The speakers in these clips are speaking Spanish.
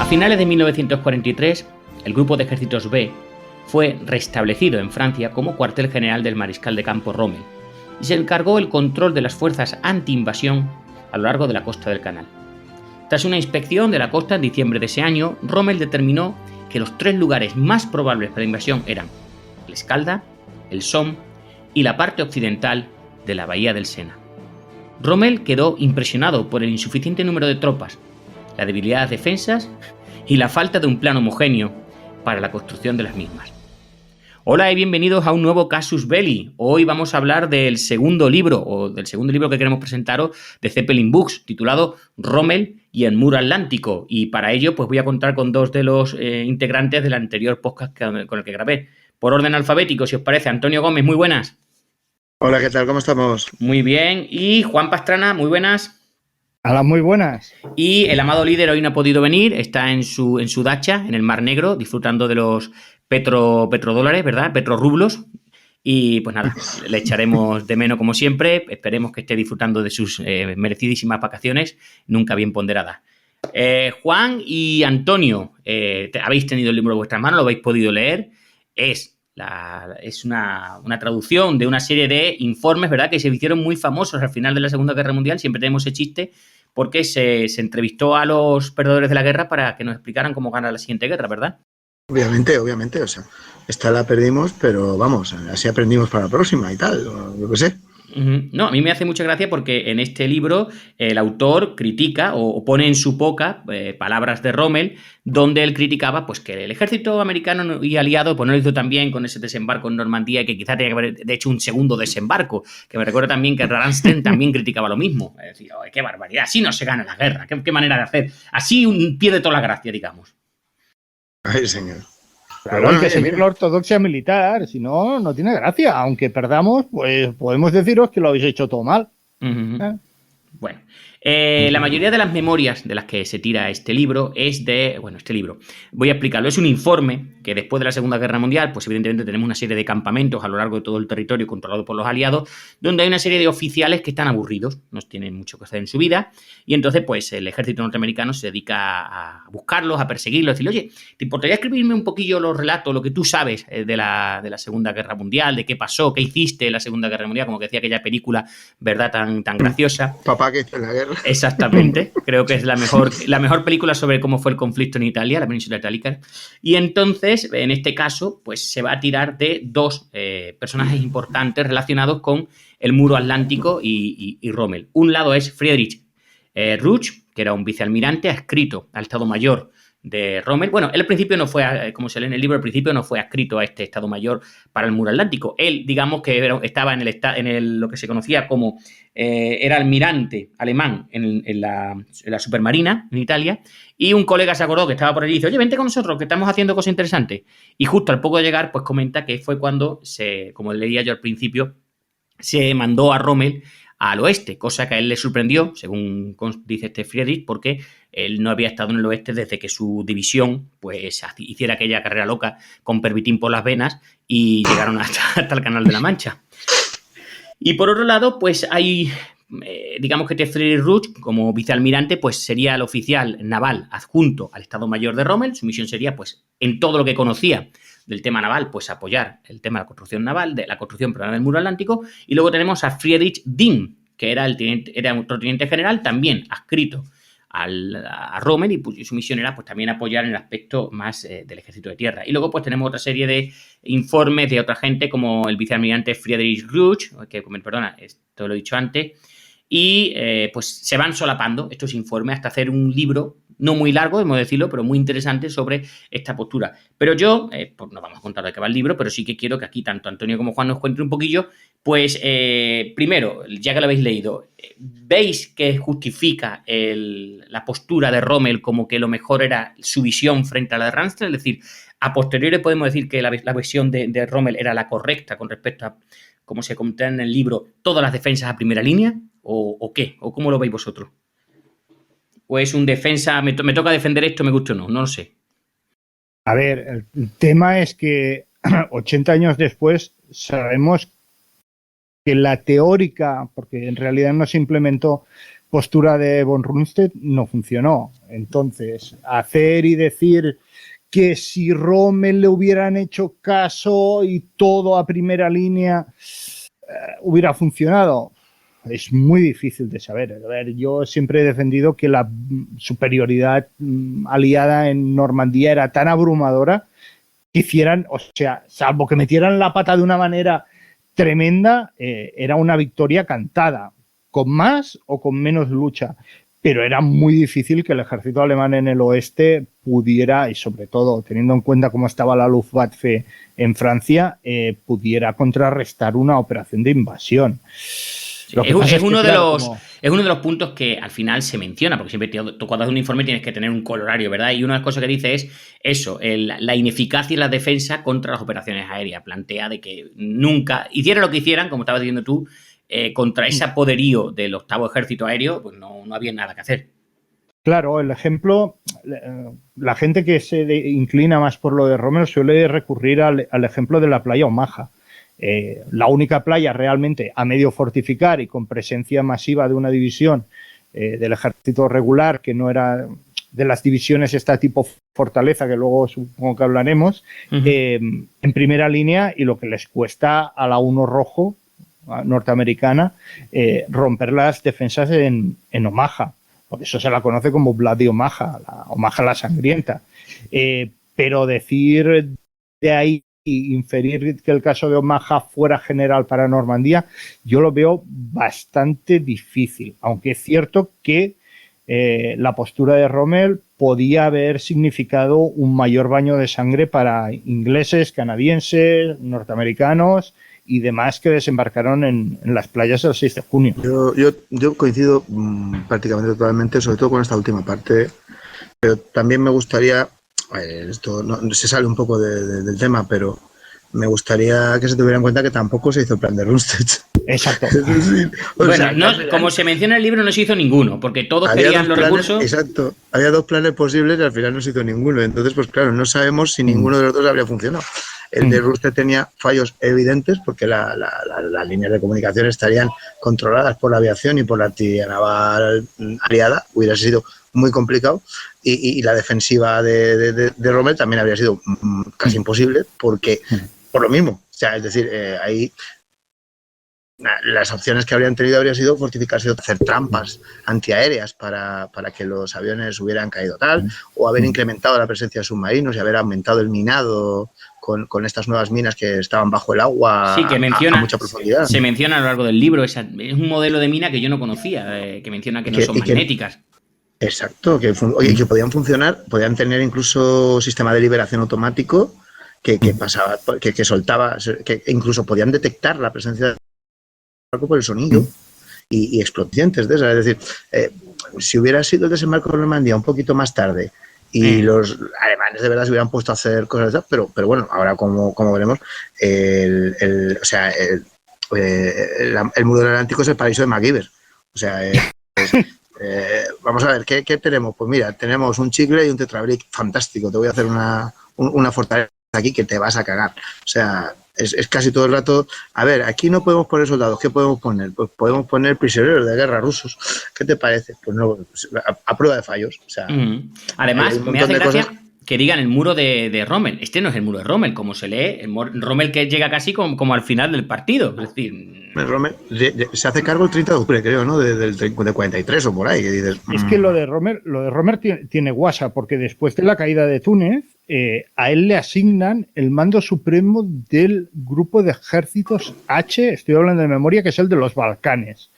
finales de 1943, el Grupo de Ejércitos B fue restablecido en Francia como cuartel general del mariscal de campo Rommel y se encargó el control de las fuerzas anti-invasión a lo largo de la costa del canal. Tras una inspección de la costa en diciembre de ese año, Rommel determinó que los 3 lugares más probables para la invasión eran el Escalda, el Somme y la parte occidental de la bahía del Sena. Rommel quedó impresionado por el insuficiente número de tropas, la debilidad de las defensas y la falta de un plan homogéneo para la construcción de las mismas. Hola y bienvenidos a un nuevo Casus Belli. Hoy vamos a hablar del segundo libro que queremos presentaros de Zeppelin Books, titulado Rommel y el muro atlántico. Y para ello pues voy a contar con 2 de los integrantes del anterior podcast con el que grabé. Por orden alfabético, si os parece, Antonio Gómez, muy buenas. Hola, ¿qué tal? ¿Cómo estamos? Muy bien. Y Juan Pastrana, muy buenas. Hola, muy buenas. Y el amado líder hoy no ha podido venir, está en su dacha, en el Mar Negro, disfrutando de los petrodólares, ¿verdad? Petrorrublos. Y pues nada, le echaremos de menos como siempre. Esperemos que esté disfrutando de sus merecidísimas vacaciones, nunca bien ponderadas. Juan y Antonio, habéis tenido el libro en vuestras manos, lo habéis podido leer. Es una traducción de una serie de informes, ¿verdad?, que se hicieron muy famosos al final de la Segunda Guerra Mundial. Siempre tenemos ese chiste porque se entrevistó a los perdedores de la guerra para que nos explicaran cómo ganar la siguiente guerra, ¿verdad? Obviamente, o sea, esta la perdimos, pero vamos, así aprendimos para la próxima y tal, yo qué sé. No, a mí me hace mucha gracia porque en este libro el autor critica o pone en su boca palabras de Rommel, donde él criticaba pues que el ejército americano y aliado pues no lo hizo tan bien con ese desembarco en Normandía y que quizá tenía que haber hecho un segundo desembarco, que me recuerda también que Ramstein también criticaba lo mismo. Es decir, oh, qué barbaridad, así no se gana la guerra, qué manera de hacer, así pierde toda la gracia, digamos. Ay, señor. Claro, bueno, hay que seguir la ortodoxia militar, si no, no tiene gracia. Aunque perdamos, pues podemos deciros que lo habéis hecho todo mal. Bueno, la mayoría de las memorias de las que se tira este libro es voy a explicarlo, es un informe que después de la Segunda Guerra Mundial, pues evidentemente tenemos una serie de campamentos a lo largo de todo el territorio controlado por los aliados, donde hay una serie de oficiales que están aburridos, no tienen mucho que hacer en su vida, y entonces pues el ejército norteamericano se dedica a buscarlos, a perseguirlos, a decirle, oye, ¿te importaría escribirme un poquillo los relatos, lo que tú sabes de la Segunda Guerra Mundial, de qué pasó, qué hiciste en la Segunda Guerra Mundial, como que decía aquella película, ¿verdad?, tan graciosa. Papá que hizo en la guerra. Exactamente, creo que es la mejor película sobre cómo fue el conflicto en Italia, la península itálica. Y entonces, en este caso, pues se va a tirar de 2 personajes importantes relacionados con el muro atlántico y Rommel. Un lado es Friedrich Rutsch, que era un vicealmirante adscrito al Estado Mayor de Rommel. Bueno, él al principio no fue, como se lee en el libro, al principio no fue adscrito a este Estado Mayor para el muro atlántico. Él, digamos que estaba en lo que se conocía como era almirante alemán en la supermarina en Italia, y un colega se acordó que estaba por allí y dice, oye, vente con nosotros que estamos haciendo cosas interesantes. Y justo al poco de llegar, pues comenta que fue cuando como leía yo al principio, se mandó a Rommel al oeste, cosa que a él le sorprendió, según dice este Friedrich, porque él no había estado en el oeste desde que su división pues hiciera aquella carrera loca con pervitin por las venas y llegaron hasta el Canal de la Mancha. Y por otro lado, pues hay, digamos que este Friedrich Rutsch, como vicealmirante, pues sería el oficial naval adjunto al Estado Mayor de Rommel. Su misión sería, pues, en todo lo que conocía del tema naval, pues apoyar el tema de la construcción naval, de la construcción del muro atlántico. Y luego tenemos a Friedrich Dean, que era otro teniente general, también adscrito a Rommel, y pues, su misión era pues también apoyar en el aspecto más del ejército de tierra. Y luego pues tenemos otra serie de informes de otra gente, como el vicealmirante Friedrich Rutsch, que, perdona, esto lo he dicho antes, y pues se van solapando estos informes hasta hacer un libro no muy largo, debemos decirlo, pero muy interesante sobre esta postura. Pero yo, pues no vamos a contar de qué va el libro, pero sí que quiero que aquí tanto Antonio como Juan nos cuenten un poquillo. Pues primero, ya que lo habéis leído, ¿veis que justifica la postura de Rommel como que lo mejor era su visión frente a la de Ramstein? Es decir, a posteriori podemos decir que la visión de Rommel era la correcta con respecto a, como se comenta en el libro, todas las defensas a primera línea, ¿o qué? ¿O cómo lo veis vosotros? ¿O es un defensa, me toca defender esto, me gusta o no? No lo sé. A ver, el tema es que 80 años después sabemos que la teórica, porque en realidad no se implementó, postura de von Rundstedt no funcionó. Entonces, hacer y decir que si Rommel le hubieran hecho caso y todo a primera línea hubiera funcionado, es muy difícil de saber. A ver, yo siempre he defendido que la superioridad aliada en Normandía era tan abrumadora que hicieran, o sea, salvo que metieran la pata de una manera tremenda, era una victoria cantada, con más o con menos lucha. Pero era muy difícil que el ejército alemán en el oeste pudiera, y sobre todo teniendo en cuenta cómo estaba la Luftwaffe en Francia, pudiera contrarrestar una operación de invasión. Es uno de los puntos que al final se menciona, porque siempre tú cuando haces un informe tienes que tener un colorario, ¿verdad? Y una de las cosas que dice es eso, la ineficacia y la defensa contra las operaciones aéreas. Plantea de que nunca, hicieran lo que hicieran, como estabas diciendo tú, contra ese poderío del octavo ejército aéreo, pues no había nada que hacer. Claro, el ejemplo, la gente que se inclina más por lo de Rommel suele recurrir al ejemplo de la playa Omaha. La única playa realmente a medio fortificar y con presencia masiva de una división del ejército regular, que no era de las divisiones esta tipo Fortaleza, que luego supongo que hablaremos, en primera línea, y lo que les cuesta a la Uno Rojo norteamericana romper las defensas en Omaha. Por eso se la conoce como Bloody Omaha, la Omaha la sangrienta. Pero decir de ahí y inferir que el caso de Omaha fuera general para Normandía, yo lo veo bastante difícil, aunque es cierto que la postura de Rommel podía haber significado un mayor baño de sangre para ingleses, canadienses, norteamericanos y demás que desembarcaron en las playas el 6 de junio. Yo coincido prácticamente totalmente, sobre todo con esta última parte, pero también me gustaría, esto no, se sale un poco del tema, pero me gustaría que se tuviera en cuenta que tampoco se hizo el plan de Rundstedt. Exacto. Es decir, como se menciona en el libro, no se hizo ninguno, porque todos querían los recursos. Exacto, había dos planes posibles y al final no se hizo ninguno. Entonces, pues claro, no sabemos si ninguno de los dos habría funcionado. El de Rundstedt tenía fallos evidentes porque las líneas de comunicación estarían controladas por la aviación y por la artillería naval aliada. Hubiera sido muy complicado. Y la defensiva de Rommel también habría sido casi imposible porque por lo mismo. O sea, es decir, ahí las opciones que habrían tenido habría sido fortificarse o hacer trampas antiaéreas para que los aviones hubieran caído tal, o haber incrementado la presencia de submarinos y haber aumentado el minado con estas nuevas minas que estaban bajo el agua a mucha profundidad. Se menciona a lo largo del libro, es un modelo de mina que yo no conocía, que menciona que no son magnéticas. Exacto, que podían funcionar, podían tener incluso sistema de liberación automático que pasaba, que soltaba, que incluso podían detectar la presencia del barco por el sonido y explosientes de esas. Es decir, si hubiera sido el desembarco de Normandía un poquito más tarde y los alemanes de verdad se hubieran puesto a hacer cosas de esas, pero bueno, ahora como veremos, el muro del Atlántico es el paraíso de MacGyver. O sea, vamos a ver, ¿qué tenemos? Pues mira, tenemos un chicle y un tetrabric fantástico. Te voy a hacer una fortaleza aquí que te vas a cagar. O sea, es casi todo el rato. A ver, aquí no podemos poner soldados. ¿Qué podemos poner? Pues podemos poner prisioneros de guerra rusos. ¿Qué te parece? Pues no, a prueba de fallos. O sea, además, me hace gracia que digan el muro de Rommel. Este no es el muro de Rommel, como se lee. Rommel que llega casi como al final del partido. Es decir, Rommel se hace cargo el 30 de octubre, creo, ¿no? Del 43 o por ahí. Que dices, Es que lo de Rommel tiene guasa, porque después de la caída de Túnez, a él le asignan el mando supremo del grupo de ejércitos H, estoy hablando de memoria, que es el de los Balcanes.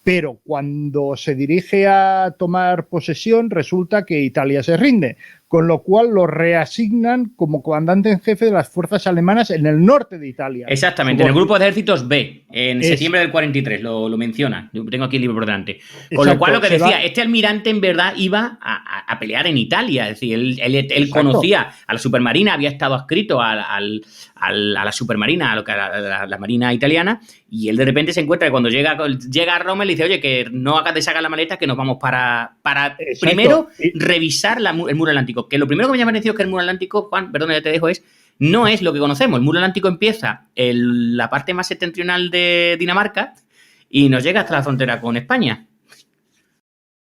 Pero cuando se dirige a tomar posesión, resulta que Italia se rinde, con lo cual lo reasignan como comandante en jefe de las fuerzas alemanas en el norte de Italia. Exactamente, en el grupo de ejércitos B, en septiembre del 43, lo menciona. Yo tengo aquí el libro por delante. Con lo cual, lo que decía, este almirante en verdad iba a pelear en Italia. Es decir, él conocía a la supermarina, había estado adscrito a la supermarina, a la marina italiana, y él de repente se encuentra que cuando llega a Rommel y dice, oye, que no hagas de sacar la maleta, que nos vamos para primero revisar el muro atlántico. Que lo primero que me llama la atención es que el muro atlántico, Juan, perdón, ya te dejo, no es lo que conocemos. El muro atlántico empieza en la parte más septentrional de Dinamarca y nos llega hasta la frontera con España.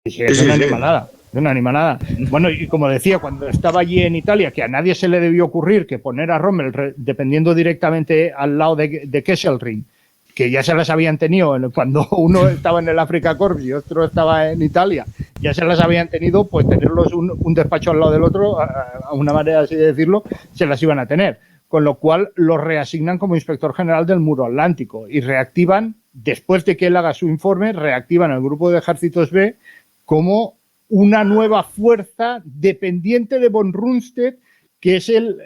Sí, es una animalada. Una animalada. Bueno, y como decía, cuando estaba allí en Italia, que a nadie se le debió ocurrir que poner a Rommel dependiendo directamente al lado de Kesselring, que ya se las habían tenido cuando uno estaba en el Africa Corps y otro estaba en Italia, ya se las habían tenido, pues tenerlos un despacho al lado del otro, a una manera así de decirlo, se las iban a tener. Con lo cual los reasignan como inspector general del Muro Atlántico y reactivan, después de que él haga su informe, reactivan el grupo de ejércitos B como una nueva fuerza dependiente de von Rundstedt, que es el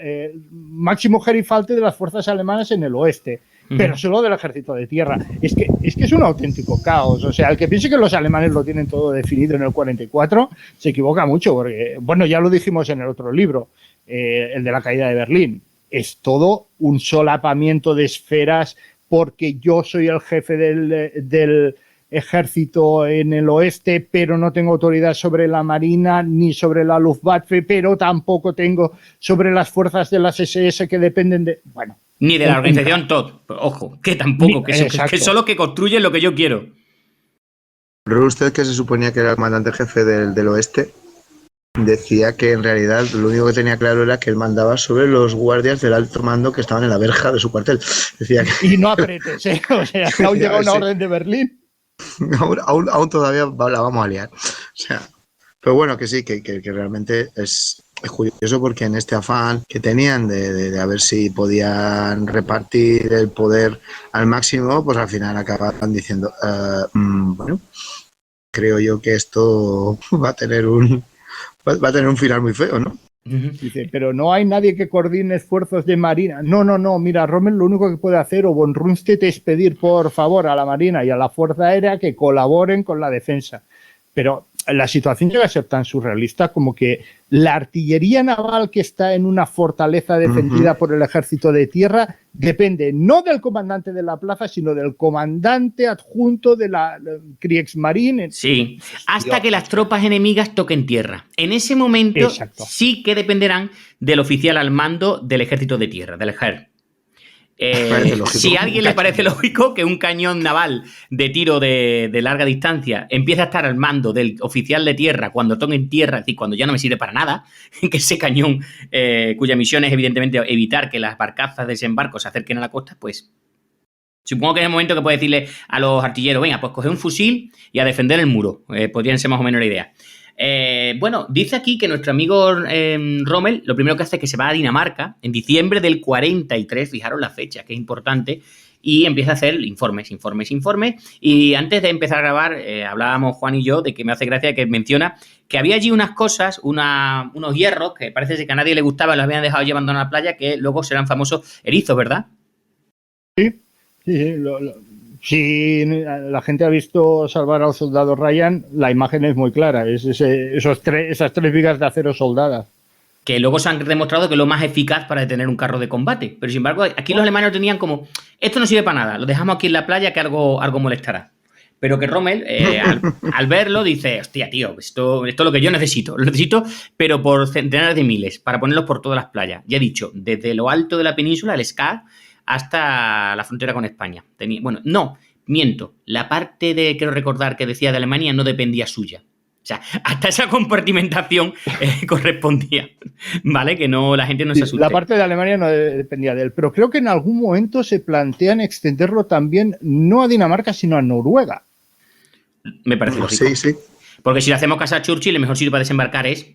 máximo gerifalte de las fuerzas alemanas en el oeste, pero solo del ejército de tierra. Es que es un auténtico caos. O sea, el que piense que los alemanes lo tienen todo definido en el 44 se equivoca mucho, porque, bueno, ya lo dijimos en el otro libro, el de la caída de Berlín. Es todo un solapamiento de esferas porque yo soy el jefe del ejército en el oeste, pero no tengo autoridad sobre la Marina ni sobre la Luftwaffe, pero tampoco tengo sobre las fuerzas de las SS que dependen de... Bueno. Ni de la organización TOD. Ojo, que tampoco, que son los que construyen lo que yo quiero. Pero usted, que se suponía que era el comandante jefe del oeste, decía que en realidad lo único que tenía claro era que él mandaba sobre los guardias del alto mando que estaban en la verja de su cuartel. Decía que... Y no apretes, ¿eh? O sea, aún llega una orden de Berlín. Aún todavía la vamos a liar. O sea, pero bueno, que sí, que realmente es curioso, porque en este afán que tenían de a ver si podían repartir el poder al máximo, pues al final acababan diciendo, bueno, creo yo que esto va a tener un final muy feo, ¿no? Dice, pero no hay nadie que coordine esfuerzos de Marina. No, mira, Rommel lo único que puede hacer, o von Rundstedt, es pedir por favor a la Marina y a la Fuerza Aérea que colaboren con la defensa. Pero la situación llega a ser tan surrealista como que la artillería naval que está en una fortaleza defendida por el ejército de tierra depende no del comandante de la plaza, sino del comandante adjunto de la Kriegsmarine. Sí, hasta que las tropas enemigas toquen tierra. En ese momento sí que dependerán del oficial al mando del ejército de tierra, del ejército. Si a alguien le parece lógico que un cañón naval de tiro de larga distancia empiece a estar al mando del oficial de tierra cuando toque en tierra, es decir, cuando ya no me sirve para nada, que ese cañón, cuya misión es evidentemente evitar que las barcazas de desembarco se acerquen a la costa, pues supongo que es el momento que puede decirle a los artilleros, venga, pues coge un fusil y a defender el muro. Podrían ser más o menos la idea. Bueno, dice aquí que nuestro amigo Rommel lo primero que hace es que se va a Dinamarca en diciembre del 43, fijaros la fecha, que es importante, y empieza a hacer informes. Y antes de empezar a grabar, hablábamos Juan y yo de que me hace gracia que menciona que había allí unas cosas, unos hierros que parece ser que a nadie le gustaban, los habían dejado llevando a la playa, que luego serán famosos erizos, ¿verdad? Sí. Si la gente ha visto Salvar al soldado Ryan, la imagen es muy clara. Es esas 3 vigas de acero soldadas. Que luego se han demostrado que es lo más eficaz para detener un carro de combate. Pero sin embargo, aquí los alemanes lo tenían como, esto no sirve para nada, lo dejamos aquí en la playa que algo molestará. Pero que Rommel, al verlo, dice, hostia, tío, esto es lo que yo necesito. Lo necesito, pero por centenares de miles, para ponerlos por todas las playas. Ya he dicho, desde lo alto de la península, el Scar, hasta la frontera con España. Miento. La parte de, quiero recordar, que decía de Alemania no dependía suya. O sea, hasta esa compartimentación correspondía, ¿vale? Que no, la gente no se asuste. La parte de Alemania no dependía de él, pero creo que en algún momento se plantean extenderlo también no a Dinamarca, sino a Noruega. Me parece lógico. Sí. Porque si le hacemos caso a Churchill, el mejor sitio para desembarcar es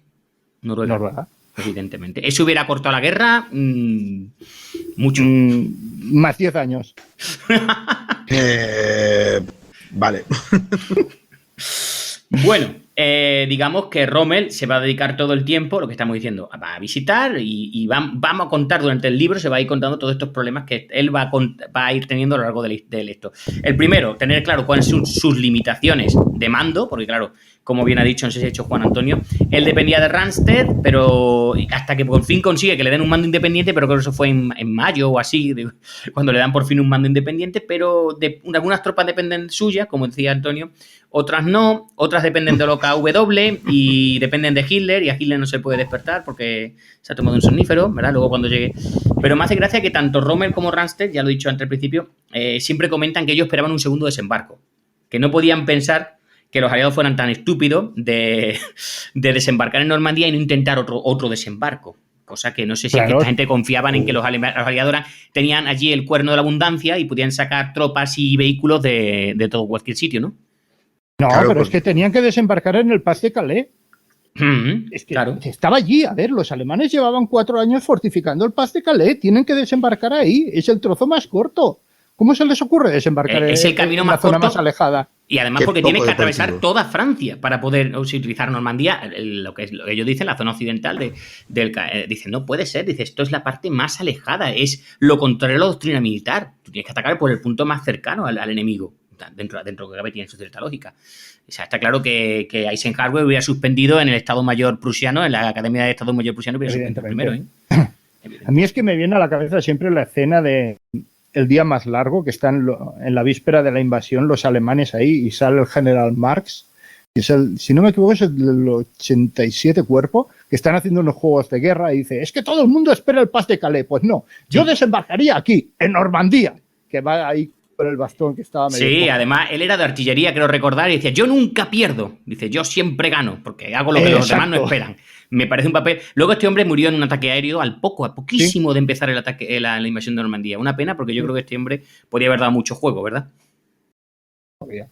Noruega. Evidentemente. ¿Eso hubiera cortado la guerra? Mucho. Más 10 años. Vale. Bueno, digamos que Rommel se va a dedicar todo el tiempo, lo que estamos diciendo, va a visitar y vamos a contar durante el libro, se va a ir contando todos estos problemas que él va a ir teniendo a lo largo de esto. El primero, tener claro cuáles son sus limitaciones de mando, porque claro, como bien ha dicho, no sé si ha hecho Juan Antonio, él dependía de Rundstedt, pero hasta que por fin consigue que le den un mando independiente, pero creo que eso fue en mayo o así, cuando le dan por fin un mando independiente, pero algunas tropas dependen suyas, como decía Antonio, otras no, otras dependen de OKW y dependen de Hitler, y a Hitler no se puede despertar porque se ha tomado un somnífero, ¿verdad? Luego cuando llegue. Pero me hace gracia que tanto Rommel como Rundstedt, ya lo he dicho antes al principio, siempre comentan que ellos esperaban un segundo desembarco, que no podían pensar que los aliados fueran tan estúpidos de desembarcar en Normandía y no intentar otro desembarco. Cosa que no sé si es que esta gente confiaban en que los aliados tenían allí el cuerno de la abundancia y podían sacar tropas y vehículos de todo cualquier sitio, ¿no? No, claro, pero es que tenían que desembarcar en el Pas de Calais. Es que claro, estaba allí. A ver, los alemanes llevaban 4 años fortificando el Pas de Calais. Tienen que desembarcar ahí. Es el trozo más corto. ¿Cómo se les ocurre desembarcar es el camino en más la zona corto, más alejada? Y además porque tienes que atravesar toda Francia para poder utilizar Normandía, lo que ellos dicen, la zona occidental dicen, no puede ser, dice, esto es la parte más alejada, es lo contrario a la doctrina militar. Tú tienes que atacar por el punto más cercano al enemigo. Dentro que cabe tiene su cierta lógica. O sea, está claro que Eisenhower hubiera suspendido en el Estado Mayor prusiano, en la Academia de Estado Mayor prusiano, hubiera suspendido primero, ¿eh? A mí es que me viene a la cabeza siempre la escena de el día más largo, que están en la víspera de la invasión los alemanes ahí y sale el general Marx, que es si no me equivoco, es el 87 cuerpo, que están haciendo unos juegos de guerra y dice, es que todo el mundo espera el Pas de Calais. Pues no, yo desembarcaría aquí, en Normandía, que va ahí con el bastón que estaba medio. Sí, además él era de artillería, creo recordar, y decía, yo nunca pierdo. Dice, yo siempre gano, porque hago lo que los demás no esperan. Me parece un papel. Luego este hombre murió en un ataque aéreo a poquísimo de empezar el ataque, la invasión de Normandía. Una pena, porque yo creo que este hombre podía haber dado mucho juego, ¿verdad? Podía,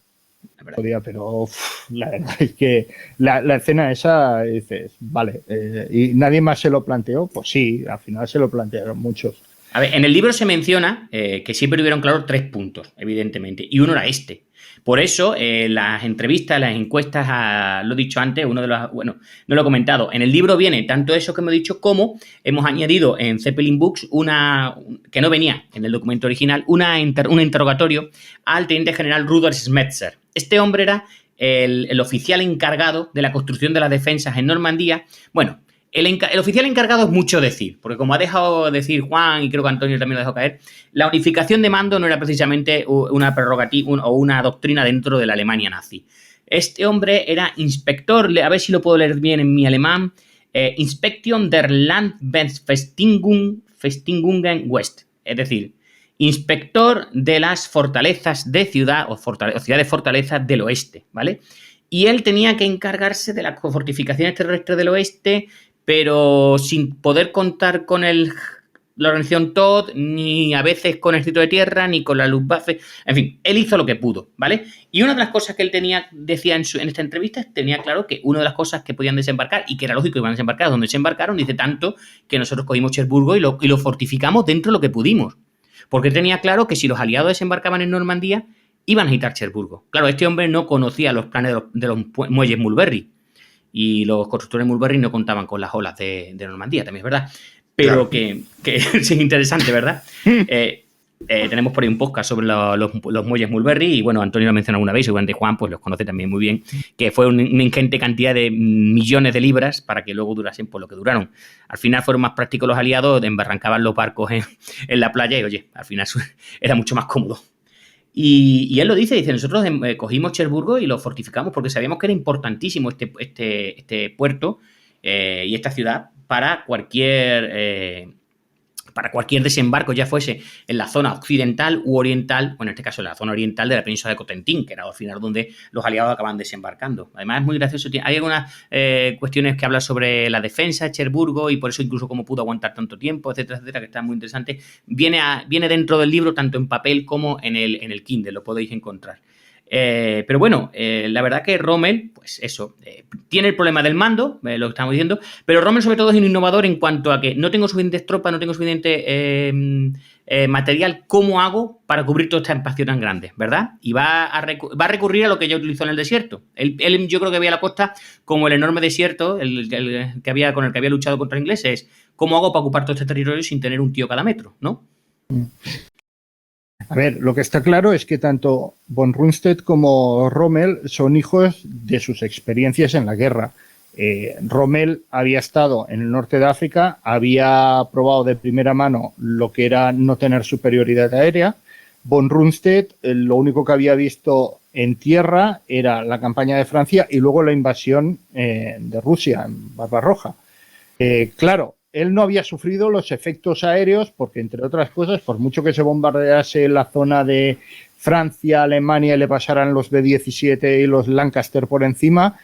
pero la verdad es que la escena esa, dices, vale, ¿y nadie más se lo planteó? Pues sí, al final se lo plantearon muchos. A ver, en el libro se menciona que siempre tuvieron claro 3 puntos, evidentemente, y uno era este. Por eso, las entrevistas, las encuestas, lo he dicho antes, uno de los, bueno, no lo he comentado, en el libro viene tanto eso que hemos dicho como hemos añadido en Zeppelin Books que no venía en el documento original, un interrogatorio al teniente general Rudolf Schmetzer. Este hombre era el oficial encargado de la construcción de las defensas en Normandía. Bueno, el oficial encargado es mucho decir, porque como ha dejado decir Juan, y creo que Antonio también lo dejó caer, la unificación de mando no era precisamente una prerrogativa o una doctrina dentro de la Alemania nazi. Este hombre era inspector, a ver si lo puedo leer bien en mi alemán, Inspektion der Landbefestigungen West, es decir, inspector de las fortalezas de ciudad o ciudades fortalezas del oeste, ¿vale? Y él tenía que encargarse de las fortificaciones terrestres del oeste, pero sin poder contar con la organización Todt, ni a veces con el ejército de tierra, ni con la Luftwaffe. En fin, él hizo lo que pudo, ¿vale? Y una de las cosas que él decía en esta entrevista, tenía claro que una de las cosas que podían desembarcar, y que era lógico que iban a desembarcar, donde desembarcaron, dice tanto que nosotros cogimos Cherburgo y lo fortificamos dentro de lo que pudimos. Porque tenía claro que si los aliados desembarcaban en Normandía, iban a agitar Cherburgo. Claro, este hombre no conocía los planes de los muelles Mulberry. Y los constructores Mulberry no contaban con las olas de Normandía, también es verdad. Pero claro, que es interesante, ¿verdad? Tenemos por ahí un podcast sobre los muelles Mulberry y, bueno, Antonio lo ha mencionado alguna vez y seguramente Juan pues los conoce también muy bien, que fue una ingente cantidad de millones de libras para que luego durasen por lo que duraron. Al final fueron más prácticos los aliados, embarrancaban los barcos en la playa y, oye, al final era mucho más cómodo. Y él lo dice, nosotros cogimos Cherburgo y lo fortificamos porque sabíamos que era importantísimo este puerto y esta ciudad para cualquier desembarco, ya fuese en la zona occidental u oriental, o en este caso en la zona oriental de la península de Cotentín, que era al final donde los aliados acaban desembarcando. Además es muy gracioso, hay algunas cuestiones que hablan sobre la defensa de Cherburgo y por eso incluso cómo pudo aguantar tanto tiempo, etcétera, etcétera, que está muy interesante. Viene dentro del libro tanto en papel como en el Kindle, lo podéis encontrar. Pero bueno, la verdad que Rommel, pues eso, tiene el problema del mando, lo que estamos diciendo, pero Rommel sobre todo es un innovador en cuanto a que no tengo suficientes tropas, no tengo suficiente material, ¿cómo hago para cubrir todo este espacio tan grande? ¿Verdad? Y va a recurrir a lo que ya utilizó en el desierto. Él yo creo que veía la costa como el enorme desierto con el que había luchado contra los ingleses. ¿Cómo hago para ocupar todo este territorio sin tener un tío cada metro? ¿No? A ver, lo que está claro es que tanto von Rundstedt como Rommel son hijos de sus experiencias en la guerra. Rommel había estado en el norte de África, había probado de primera mano lo que era no tener superioridad aérea. Von Rundstedt, lo único que había visto en tierra era la campaña de Francia y luego la invasión de Rusia en Barbarroja. Claro, él no había sufrido los efectos aéreos porque, entre otras cosas, por mucho que se bombardease la zona de Francia, Alemania y le pasaran los B-17 y los Lancaster por encima,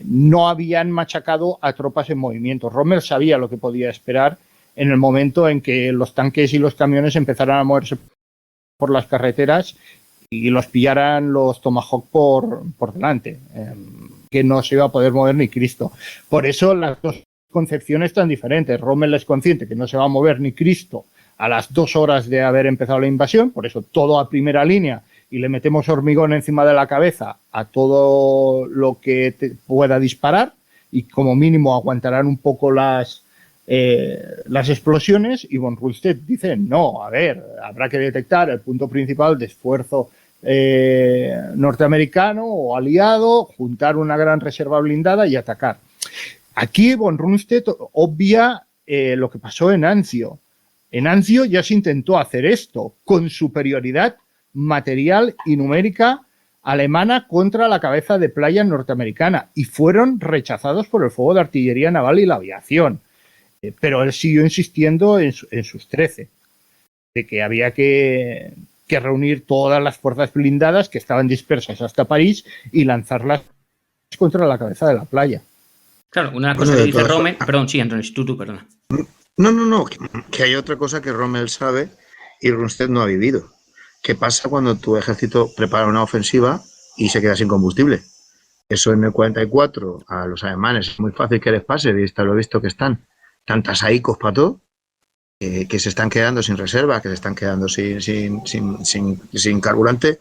no habían machacado a tropas en movimiento. Rommel sabía lo que podía esperar en el momento en que los tanques y los camiones empezaran a moverse por las carreteras y los pillaran los Tomahawk por delante, que no se iba a poder mover ni Cristo. Por eso las dos concepciones tan diferentes. Rommel es consciente que no se va a mover ni Cristo a las 2 horas de haber empezado la invasión, por eso todo a primera línea y le metemos hormigón encima de la cabeza a todo lo que pueda disparar y como mínimo aguantarán un poco las explosiones. Y von Rundstedt dice, no, a ver, habrá que detectar el punto principal de esfuerzo norteamericano o aliado, juntar una gran reserva blindada y atacar. Aquí von Rundstedt obvia lo que pasó en Anzio. En Anzio ya se intentó hacer esto con superioridad material y numérica alemana contra la cabeza de playa norteamericana y fueron rechazados por el fuego de artillería naval y la aviación. Pero él siguió insistiendo en sus 13, de que había que reunir todas las fuerzas blindadas que estaban dispersas hasta París y lanzarlas contra la cabeza de la playa. Claro, una cosa que dice Rommel... Perdón, sí, Antonio, tú, perdona. No, que hay otra cosa que Rommel sabe y Rundstedt no ha vivido. ¿Qué pasa cuando tu ejército prepara una ofensiva y se queda sin combustible? Eso en el 44 a los alemanes es muy fácil que les pase, visto lo visto que están tantas aicos para todo, que se están quedando sin reserva, que se están quedando sin carburante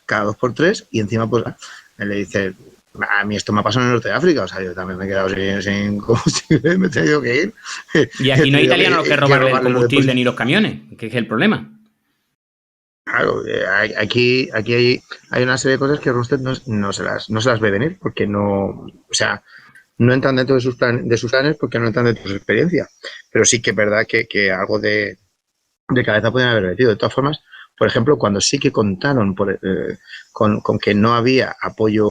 cada 2x3 y encima pues le dice, a mí esto me ha pasado en el norte de África, o sea, yo también me he quedado sin combustible, me he tenido que ir. Y aquí no hay italianos que robarle el combustible ni los camiones, que es el problema. Claro, aquí hay una serie de cosas que Rundstedt no se las ve venir, porque no entran dentro de sus planes porque no entran dentro de su experiencia. Pero sí que es verdad que algo de cabeza pueden haber metido. De todas formas, por ejemplo, cuando sí que contaron con que no había apoyo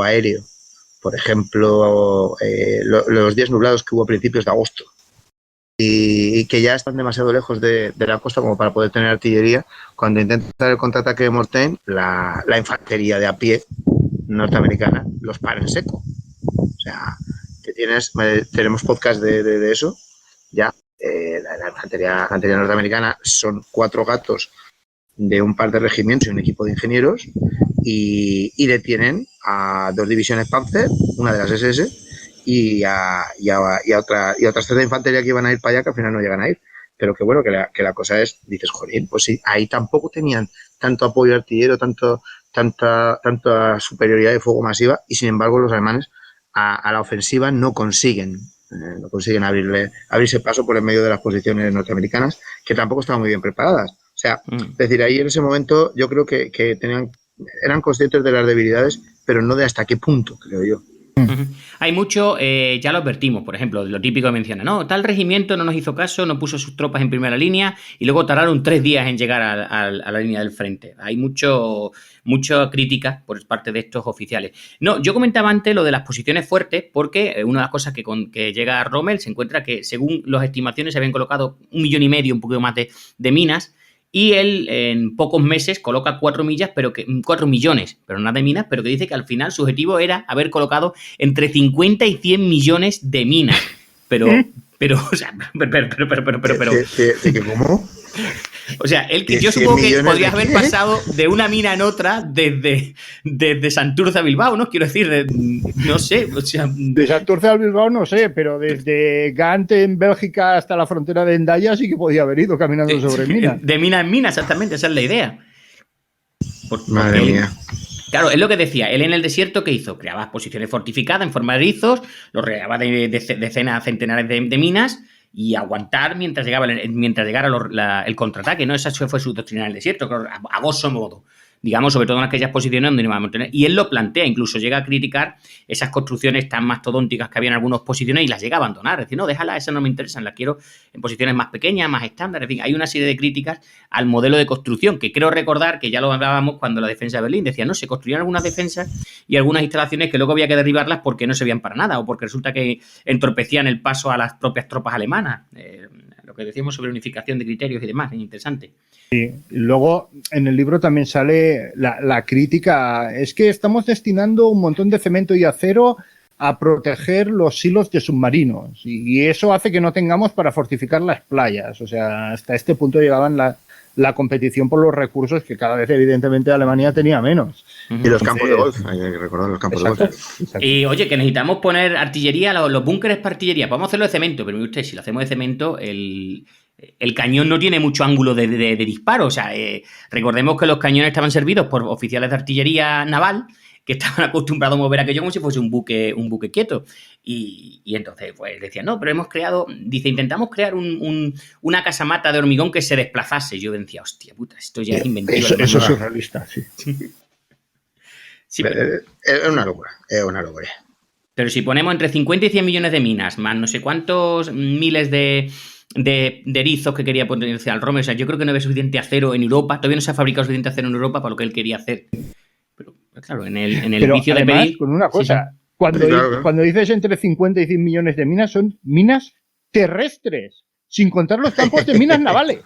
aéreo, por ejemplo, los días nublados que hubo a principios de agosto, y que ya están demasiado lejos de la costa como para poder tener artillería, cuando intentan dar el contraataque de Mortain, la infantería de a pie norteamericana los para en seco. O sea, que tenemos podcast de eso, ya. La infantería norteamericana son 4 gatos de un par de regimientos y un equipo de ingenieros y detienen a 2 divisiones Panzer, una de las SS y otras 3 de infantería que iban a ir para allá, que al final no llegan a ir. Pero que bueno, que la cosa es, dices, joder, pues sí, ahí tampoco tenían tanto apoyo artillero, tanta superioridad de fuego masiva, y sin embargo los alemanes a la ofensiva no consiguen abrirse paso por el medio de las posiciones norteamericanas, que tampoco estaban muy bien preparadas. O sea, es decir, ahí en ese momento yo creo que eran conscientes de las debilidades, pero no de hasta qué punto, creo yo. Hay mucho, ya lo advertimos, por ejemplo, lo típico que menciona, no, tal regimiento no nos hizo caso, no puso sus tropas en primera línea y luego tardaron 3 días en llegar a la línea del frente. Hay mucha crítica por parte de estos oficiales. No, yo comentaba antes lo de las posiciones fuertes porque una de las cosas que llega a Rommel se encuentra que según las estimaciones se habían colocado 1,5 millones, un poquito más de minas. Y él en pocos meses coloca 4 millones, pero nada de minas, pero que dice que al final su objetivo era haber colocado entre 50 y 100 millones de minas. Pero, o sea, ¿Cómo? O sea, yo supongo que podrías haber pasado de una mina en otra desde Santurce a Bilbao, ¿no? Quiero decir, no sé, o sea... De Santurce a Bilbao no sé, pero desde Gant en Bélgica hasta la frontera de Hendaya sí que podía haber ido caminando sobre minas. De mina en mina, exactamente, esa es la idea. Madre mía. Claro, es lo que decía, él en el desierto, ¿qué hizo? Creaba posiciones fortificadas en forma de erizos, los rodeaba de decenas, centenares de minas y aguantar mientras llegara el contraataque, ¿no? Esa fue su doctrina en el desierto, a grosso modo. digamos, sobre todo en aquellas posiciones donde no íbamos a tener. Y él lo plantea, incluso llega a criticar esas construcciones tan mastodónticas que había en algunas posiciones y las llega a abandonar. Es decir, no, déjala, esas no me interesan, las quiero en posiciones más pequeñas, más estándar. En fin, hay una serie de críticas al modelo de construcción, que creo recordar que ya lo hablábamos cuando la defensa de Berlín decía, no, se construían algunas defensas y algunas instalaciones que luego había que derribarlas porque no servían para nada o porque resulta que entorpecían el paso a las propias tropas alemanas. Lo que decíamos sobre unificación de criterios y demás, es interesante. Sí. Luego, en el libro también sale la crítica. Es que estamos destinando un montón de cemento y acero a proteger los silos de submarinos y eso hace que no tengamos para fortificar las playas. O sea, hasta este punto llegaban la competición por los recursos que cada vez, evidentemente, Alemania tenía menos. Y los campos de golf, hay que recordar los campos de golf. Exacto. Y oye, que necesitamos poner artillería, los búnkeres para artillería. Vamos a hacerlo de cemento, pero mire usted, si lo hacemos de cemento, el cañón no tiene mucho ángulo de disparo. O sea, recordemos que los cañones estaban servidos por oficiales de artillería naval que estaban acostumbrados a mover aquello como si fuese un buque quieto. Y entonces, pues decían, no, pero hemos creado, dice, intentamos crear una casamata de hormigón que se desplazase. Yo decía, hostia puta, esto ya es inventivo. Eso es surrealista, sí. Sí, pero, es una locura, es una locura. Pero si ponemos entre 50 y 100 millones de minas, más no sé cuántos miles de erizos que quería potenciar Rommel, o sea, yo creo que no había suficiente acero en Europa, todavía no se ha fabricado suficiente acero en Europa para lo que él quería hacer. Pero claro, en el Pero vicio además, de pedir... con una cosa, sí. Cuando dices entre 50 y 100 millones de minas, son minas terrestres, sin contar los campos de minas navales.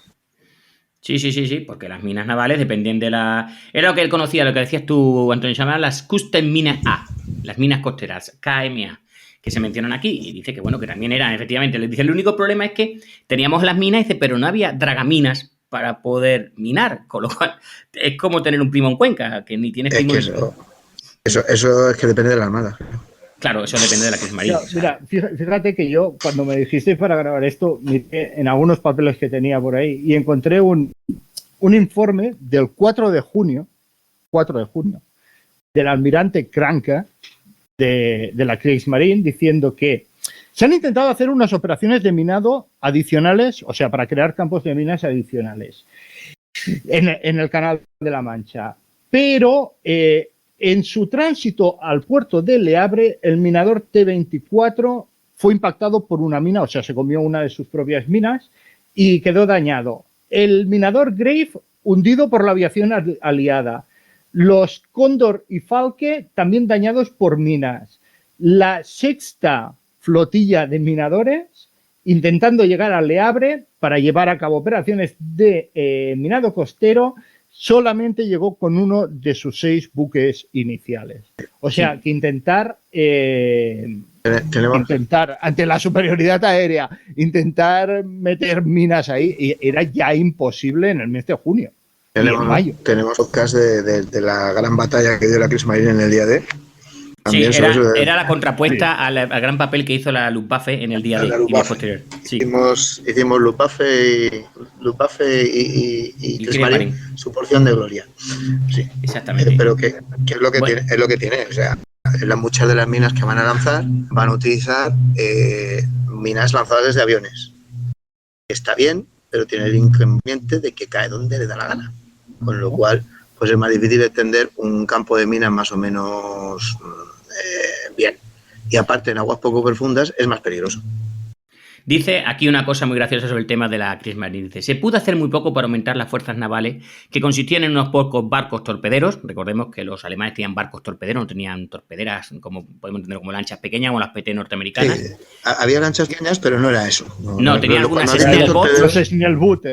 Sí, porque las minas navales dependían de la... Era lo que él conocía, lo que decías tú, Antonio, se llamaban las Küstenminen A, las minas costeras, KMA, que se mencionan aquí, y dice que bueno, que también eran, efectivamente, le dice, el único problema es que teníamos las minas, dice, pero no había dragaminas para poder minar, con lo cual es como tener un primo en Cuenca, que ni tienes primo... Eso es que depende de la armada. Claro, eso depende de la crisis marina. Mira, fíjate que yo, cuando me dijiste para grabar esto, miré en algunos papeles que tenía por ahí y encontré un informe del 4 de junio, del almirante Kranke de la Kriegsmarine, diciendo que se han intentado hacer unas operaciones de minado adicionales, o sea, para crear campos de minas adicionales en el Canal de la Mancha, pero en su tránsito al puerto de Le Havre, el minador T-24 fue impactado por una mina, o sea, se comió una de sus propias minas y quedó dañado. El minador Grave, hundido por la aviación aliada. Los Cóndor y Falke, también dañados por minas. La sexta flotilla de minadores, intentando llegar a Le Havre para llevar a cabo operaciones de minado costero, solamente llegó con uno de sus 6 buques iniciales. O sea, que intentar, ante la superioridad aérea, intentar meter minas ahí, era ya imposible en el mes de junio. Tenemos podcast de la gran batalla que dio la Kriegsmarine en el día D. Sí, era la contrapuesta al gran papel que hizo la Luftwaffe en el día D y día posterior. Sí. Hicimos Luftwaffe y Kriegsmarine, su porción de gloria. Sí. Exactamente. Pero ¿qué es lo que tiene? Es lo que tiene. O sea, muchas de las minas que van a lanzar van a utilizar minas lanzadas desde aviones. Está bien, pero tiene el inconveniente de que cae donde le da la gana. Con lo cual, pues es más difícil extender un campo de minas más o menos bien. Y aparte, en aguas poco profundas es más peligroso. Dice aquí una cosa muy graciosa sobre el tema de la Kriegsmarine. Dice, se pudo hacer muy poco para aumentar las fuerzas navales, que consistían en unos pocos barcos torpederos. Recordemos que los alemanes tenían barcos torpederos, no tenían torpederas, como podemos entender, como lanchas pequeñas, como las PT norteamericanas. Sí, había lanchas pequeñas, pero no era eso. No, tenían algunas Snellboats. Los Snellboat.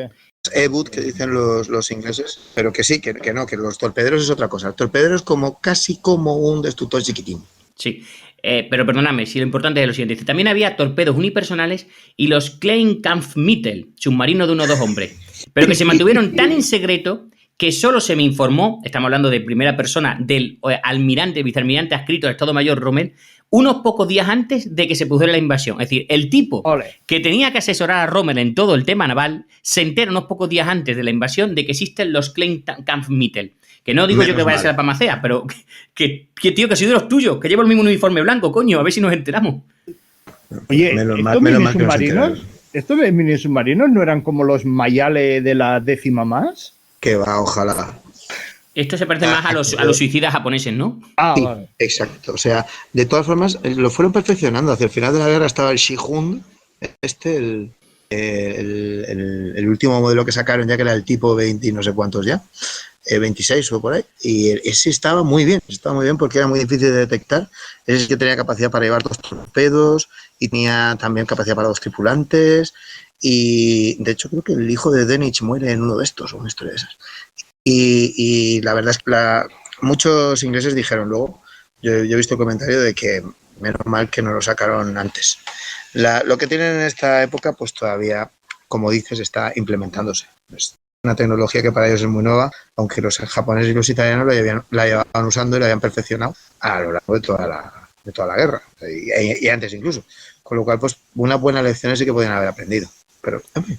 E-boot que dicen los ingleses, pero que sí, que no, que los torpederos es otra cosa. El torpedero es casi como un destructor chiquitín. Sí, pero perdóname, si lo importante es lo siguiente. Dice, también había torpedos unipersonales y los Klein Kampfmittel, submarinos de 1 o 2 hombres, pero que se mantuvieron tan en secreto que solo se me informó, estamos hablando de primera persona, del vicealmirante adscrito al Estado Mayor Rommel, unos pocos días antes de que se produjera la invasión. Es decir, el tipo que tenía que asesorar a Rommel en todo el tema naval se entera unos pocos días antes de la invasión de que existen los Klein Kampfmittel. Que no digo yo que vaya a ser la Pamacea, pero que tío, que soy de los tuyos, que llevo el mismo uniforme blanco, coño, a ver si nos enteramos. Oye, ¿estos mini submarinos no eran como los Mayale de la 10ª más? Que va, ojalá. Esto se parece más a los suicidas japoneses, ¿no? Sí, Vale. exacto. O sea, de todas formas, lo fueron perfeccionando. Hacia el final de la guerra estaba el Shihun, el último modelo que sacaron, ya que era el tipo 20 y no sé cuántos ya, 26 o por ahí. Y ese estaba muy bien porque era muy difícil de detectar. Ese sí que tenía capacidad para llevar 2 torpedos y tenía también capacidad para 2 tripulantes. Y de hecho, creo que el hijo de Denich muere en uno de estos, o una historia de esas. Y la verdad es que muchos ingleses dijeron luego, yo he visto el comentario de que menos mal que no lo sacaron antes. Lo que tienen en esta época, pues todavía, como dices, está implementándose. Es una tecnología que para ellos es muy nueva, aunque los japoneses y los italianos la llevaban usando y la habían perfeccionado a lo largo de toda la guerra, y antes incluso. Con lo cual, pues unas buenas lecciones sí que podían haber aprendido. Pero, en fin.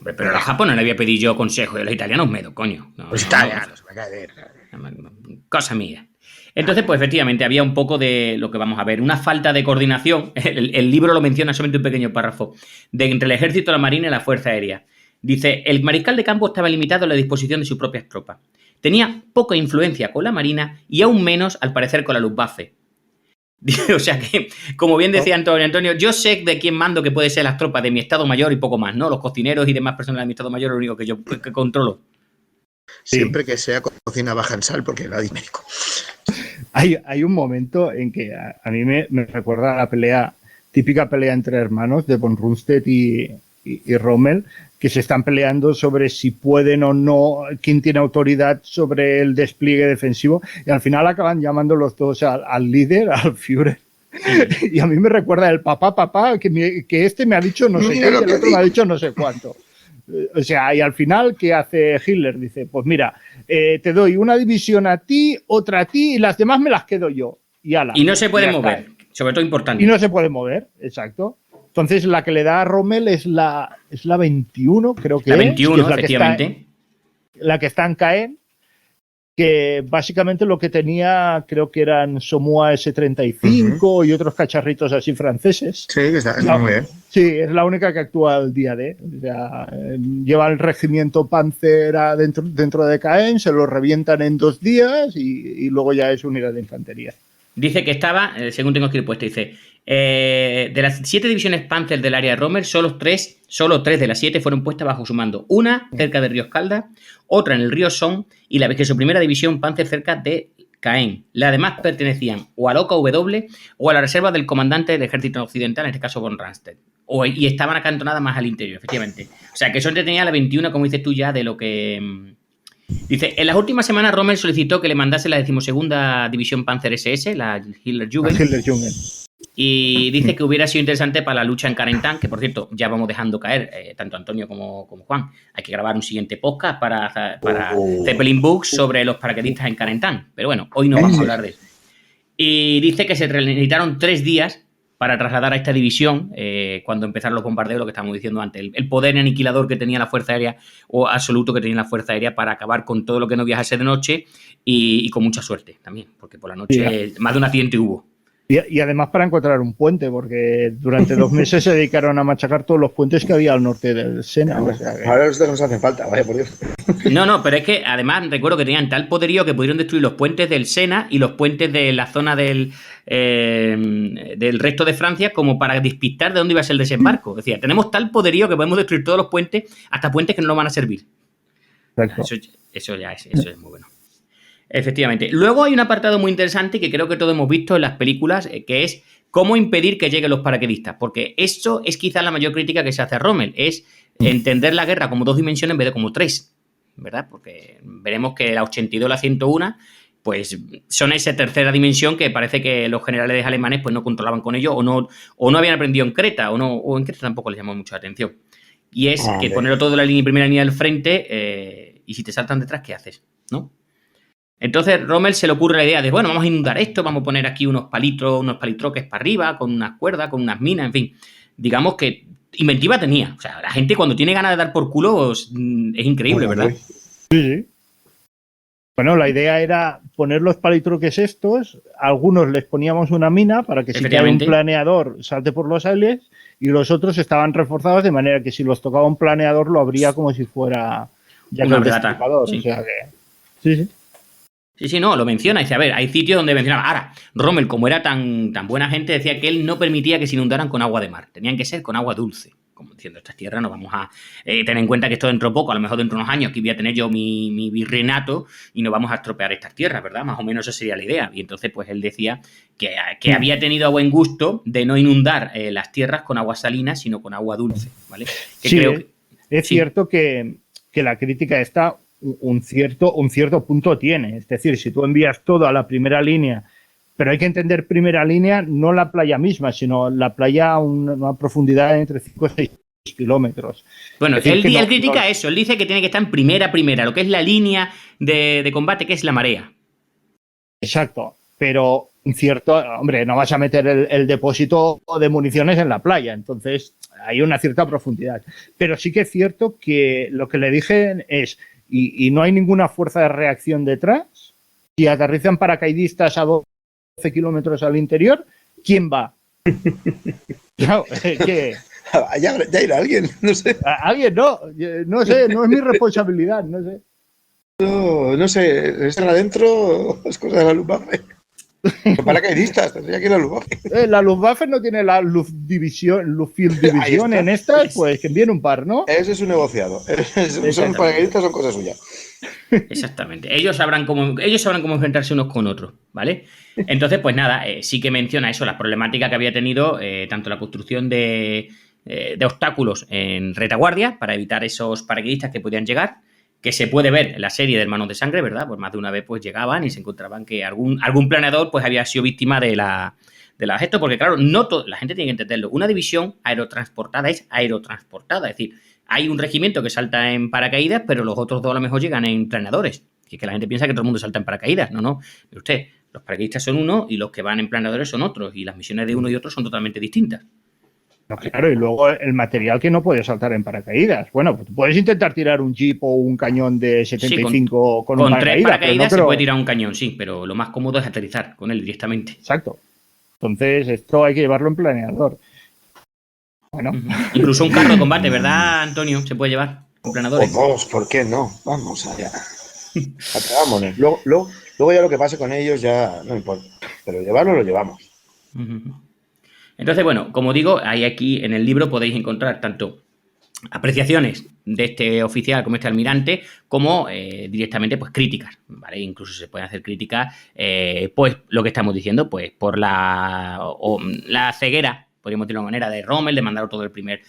Pero a los japoneses no le había pedido yo consejo, y a los italianos medo, coño. Los italianos, me cae bien. Cosa mía. Entonces, pues efectivamente, había un poco de lo que vamos a ver, una falta de coordinación. El libro lo menciona solamente un pequeño párrafo, entre el ejército, la marina y la fuerza aérea. Dice, el mariscal de campo estaba limitado en la disposición de sus propias tropas. Tenía poca influencia con la marina y aún menos, al parecer, con la Luftwaffe. O sea que, como bien decía Antonio, yo sé de quién mando que puede ser las tropas de mi Estado Mayor y poco más, ¿no? Los cocineros y demás personas de mi Estado Mayor, lo único que yo que controlo. Siempre que sea cocina baja en sal, porque la médico. Hay un momento en que a mí me recuerda a la típica pelea entre hermanos de von Rundstedt y Rommel, que se están peleando sobre si pueden o no, quién tiene autoridad sobre el despliegue defensivo, y al final acaban llamando los dos al líder, al Führer. Y a mí me recuerda el papá, que este me ha dicho no sé qué y el otro me ha dicho no sé cuánto. O sea, y al final, ¿qué hace Hitler? Dice, pues mira, te doy una división a ti, otra a ti, y las demás me las quedo yo. Y no se pueden mover, sobre todo importante. Y no se puede mover, exacto. Entonces, la que le da a Rommel es la 21, creo que la 21, es la efectivamente. La que está en Caen, que básicamente lo que tenía, creo que eran Somua S-35 y otros cacharritos así franceses. Sí, que está muy bien. Sí, es la única que actúa al día de. O sea, lleva el regimiento Panzer dentro de Caen, se lo revientan en 2 días y luego ya es unidad de infantería. Dice que estaba, según tengo aquí puesto, dice, de las 7 divisiones Panzer del área de Rommel, solo 3 de las 7 fueron puestas bajo su mando. Una cerca de Río Escalda, otra en el río Son y la que su primera división Panzer cerca de Caen. Las demás pertenecían o al OKW o a la reserva del comandante del ejército occidental, en este caso von Rundstedt. Y estaban acantonadas más al interior, efectivamente. O sea, que eso tenía la 21, como dices tú ya, de lo que... Dice, en las últimas semanas Rommel solicitó que le mandase la 12ª División Panzer SS, la Hitlerjugend. Y dice que hubiera sido interesante para la lucha en Carentan, que por cierto, ya vamos dejando caer, tanto Antonio como Juan. Hay que grabar un siguiente podcast para Zeppelin Books sobre los paracaidistas en Carentan. Pero bueno, hoy no vamos a hablar de eso. Y dice que se necesitaron 3 días para trasladar a esta división, cuando empezaron los bombardeos, lo que estábamos diciendo antes, el poder aniquilador que tenía la Fuerza Aérea, o absoluto que tenía la Fuerza Aérea, para acabar con todo lo que no viajase de noche y con mucha suerte también, porque por la noche más de un accidente hubo. Y además para encontrar un puente, porque durante 2 meses se dedicaron a machacar todos los puentes que había al norte del Sena. O sea que... Ahora los nos hacen falta, vaya por Dios. No, pero es que además recuerdo que tenían tal poderío que pudieron destruir los puentes del Sena y los puentes de la zona del resto de Francia, como para despistar de dónde iba a ser el desembarco. Es decir, tenemos tal poderío que podemos destruir todos los puentes, hasta puentes que no nos van a servir. Eso es muy bueno. Efectivamente. Luego hay un apartado muy interesante que creo que todos hemos visto en las películas, que es cómo impedir que lleguen los paracaidistas. Porque esto es quizás la mayor crítica que se hace a Rommel, es entender la guerra como 2 dimensiones en vez de como 3, ¿verdad? Porque veremos que la 82 y la 101 pues son esa tercera dimensión que parece que los generales alemanes pues no controlaban con ellos o no habían aprendido en Creta o en Creta tampoco les llamó mucho la atención. Y es que ponerlo todo en la primera línea del frente, y si te saltan detrás, ¿qué haces? ¿No? Entonces Rommel se le ocurre la idea de, bueno, vamos a inundar esto, vamos a poner aquí unos palitroques para arriba, con unas cuerdas, con unas minas, en fin. Digamos que inventiva tenía. O sea, la gente cuando tiene ganas de dar por culo es increíble, ¿verdad? Sí. Bueno, la idea era poner los palitroques estos, a algunos les poníamos una mina para que si cae un planeador salte por los aires, y los otros estaban reforzados de manera que si los tocaba un planeador lo abría como si fuera ya una brigata. Sí. O sea que... Sí. Sí, no, lo menciona. Dice, a ver, hay sitios donde mencionaba. Ahora, Rommel, como era tan buena gente, decía que él no permitía que se inundaran con agua de mar. Tenían que ser con agua dulce. Como diciendo, estas tierras no vamos a tener en cuenta que esto dentro de poco, a lo mejor dentro de unos años, que voy a tener yo mi virreinato y no vamos a estropear estas tierras, ¿verdad? Más o menos esa sería la idea. Y entonces, pues él decía que había tenido a buen gusto de no inundar las tierras con agua salina, sino con agua dulce, ¿vale? Que sí, creo que, es cierto que la crítica está un cierto punto tiene. Es decir, si tú envías todo a la primera línea, pero hay que entender primera línea no la playa misma, sino la playa a una profundidad de entre 5 y 6 kilómetros. Bueno, Es decir, él critica eso, él dice que tiene que estar en primera, lo que es la línea de combate, que es la marea. Exacto, pero hombre, no vas a meter el depósito de municiones en la playa, entonces hay una cierta profundidad. Pero sí que es cierto que lo que le dije es, y no hay ninguna fuerza de reacción detrás, si aterrizan paracaidistas a 12 kilómetros al interior, ¿quién va? No, ¿qué? Ya irá alguien, no sé. Alguien no sé, no es mi responsabilidad, no sé. No sé, están adentro, es cosa de la Luftwaffe. Son paracaidistas, tendría que ir a la Luftwaffe. La Luftwaffe no tiene la Luftfield Division en estas, pues que envíen un par, ¿no? Ese es su negociado. Son paracaidistas, son cosas suyas. Exactamente. Ellos sabrán cómo enfrentarse unos con otros, ¿vale? Entonces, pues nada, sí que menciona eso, la problemática que había tenido tanto la construcción de obstáculos en retaguardia para evitar esos paracaidistas que podían llegar, que se puede ver en la serie de Hermanos de Sangre, ¿verdad? Pues más de una vez pues llegaban y se encontraban que algún planeador pues había sido víctima de esto, porque claro, la gente tiene que entenderlo. Una división aerotransportada es aerotransportada, es decir, hay un regimiento que salta en paracaídas, pero los otros dos a lo mejor llegan en planeadores. Y es que la gente piensa que todo el mundo salta en paracaídas. No. Mire usted, los paracaidistas son uno y los que van en planeadores son otros. Y las misiones de uno y otro son totalmente distintas. No, claro, y luego el material que no puede saltar en paracaídas. Bueno, pues puedes intentar tirar un jeep o un cañón de 75 con un paracaídas. Con 3 paracaídas se puede tirar un cañón, sí, pero lo más cómodo es aterrizar con él directamente. Exacto. Entonces, esto hay que llevarlo en planeador. Bueno. Incluso un carro de combate, ¿verdad, Antonio? Se puede llevar con planeadores. Pues, ¿por qué no? Vamos allá. Atrevámonos. Luego ya lo que pase con ellos ya no importa. Pero llevarlo lo llevamos. Entonces, bueno, como digo, hay aquí en el libro podéis encontrar tanto apreciaciones de este oficial como este almirante, como directamente pues críticas, ¿vale? Incluso se pueden hacer críticas, pues lo que estamos diciendo, pues por la ceguera, podríamos decirlo de una manera, de Rommel, de mandar todo a primera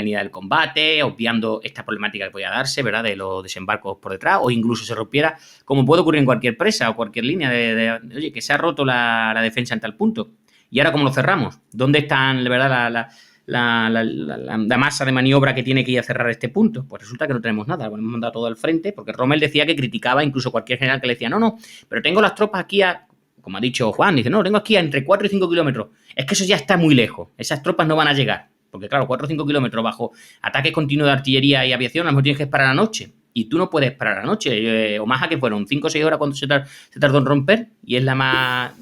línea del combate, obviando esta problemática que podía darse, ¿verdad? De los desembarcos por detrás, o incluso se rompiera, como puede ocurrir en cualquier presa o cualquier línea oye, que se ha roto la defensa en tal punto. ¿Y ahora cómo lo cerramos? ¿Dónde están, de verdad, la masa de maniobra que tiene que ir a cerrar este punto? Pues resulta que no tenemos nada, lo hemos mandado todo al frente, porque Rommel decía que criticaba incluso cualquier general que le decía, no, pero tengo las tropas aquí como ha dicho Juan, dice, no, tengo aquí entre 4 y 5 kilómetros. Es que eso ya está muy lejos, esas tropas no van a llegar, porque claro, 4 o 5 kilómetros bajo ataques continuos de artillería y aviación, a lo mejor tienes que esperar la noche, y tú no puedes esperar la noche. Omaha, que fueron 5 o 6 horas cuando se tardó en romper, y es la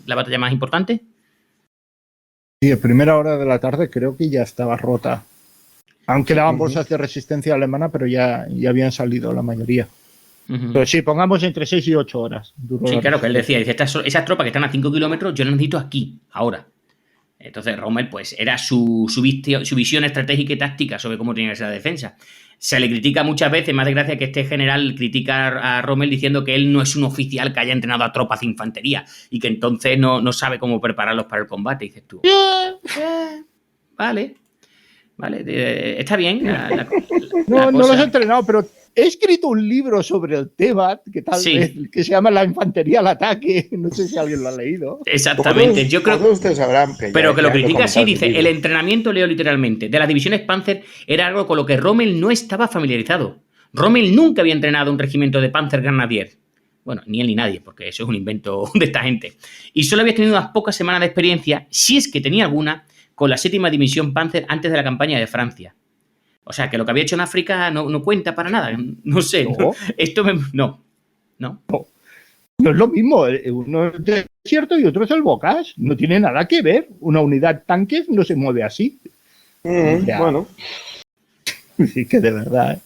batalla más importante. Sí, a primera hora de la tarde creo que ya estaba rota. Aunque daban bolsas de resistencia alemana, pero ya habían salido la mayoría. Pero sí, pongamos entre 6 y 8 horas. Sí, claro, que él decía, dice, esas tropas que están a 5 kilómetros, yo las necesito aquí, ahora. Entonces Rommel, pues, era su visión estratégica y táctica sobre cómo tenía que ser la defensa. Se le critica muchas veces, más desgracia que este general critica a Rommel diciendo que él no es un oficial que haya entrenado a tropas de infantería y que entonces no sabe cómo prepararlos para el combate, dices tú. Vale, está bien. No los he entrenado, pero he escrito un libro sobre el tema que se llama La infantería al ataque. No sé si alguien lo ha leído. Exactamente. Yo creo que ustedes sabrán que pero que lo critica así, dice, el entrenamiento, leo literalmente, de las divisiones Panzer era algo con lo que Rommel no estaba familiarizado. Rommel nunca había entrenado un regimiento de Panzer Grenadier. Bueno, ni él ni nadie, porque eso es un invento de esta gente. Y solo había tenido unas pocas semanas de experiencia, si es que tenía alguna, con la 7ª División Panzer antes de la campaña de Francia. O sea, que lo que había hecho en África no cuenta para nada. No sé. No. Esto No es lo mismo. Uno es el desierto y otro es el Bocas. No tiene nada que ver. Una unidad tanques no se mueve así. Bueno. Sí, que de verdad.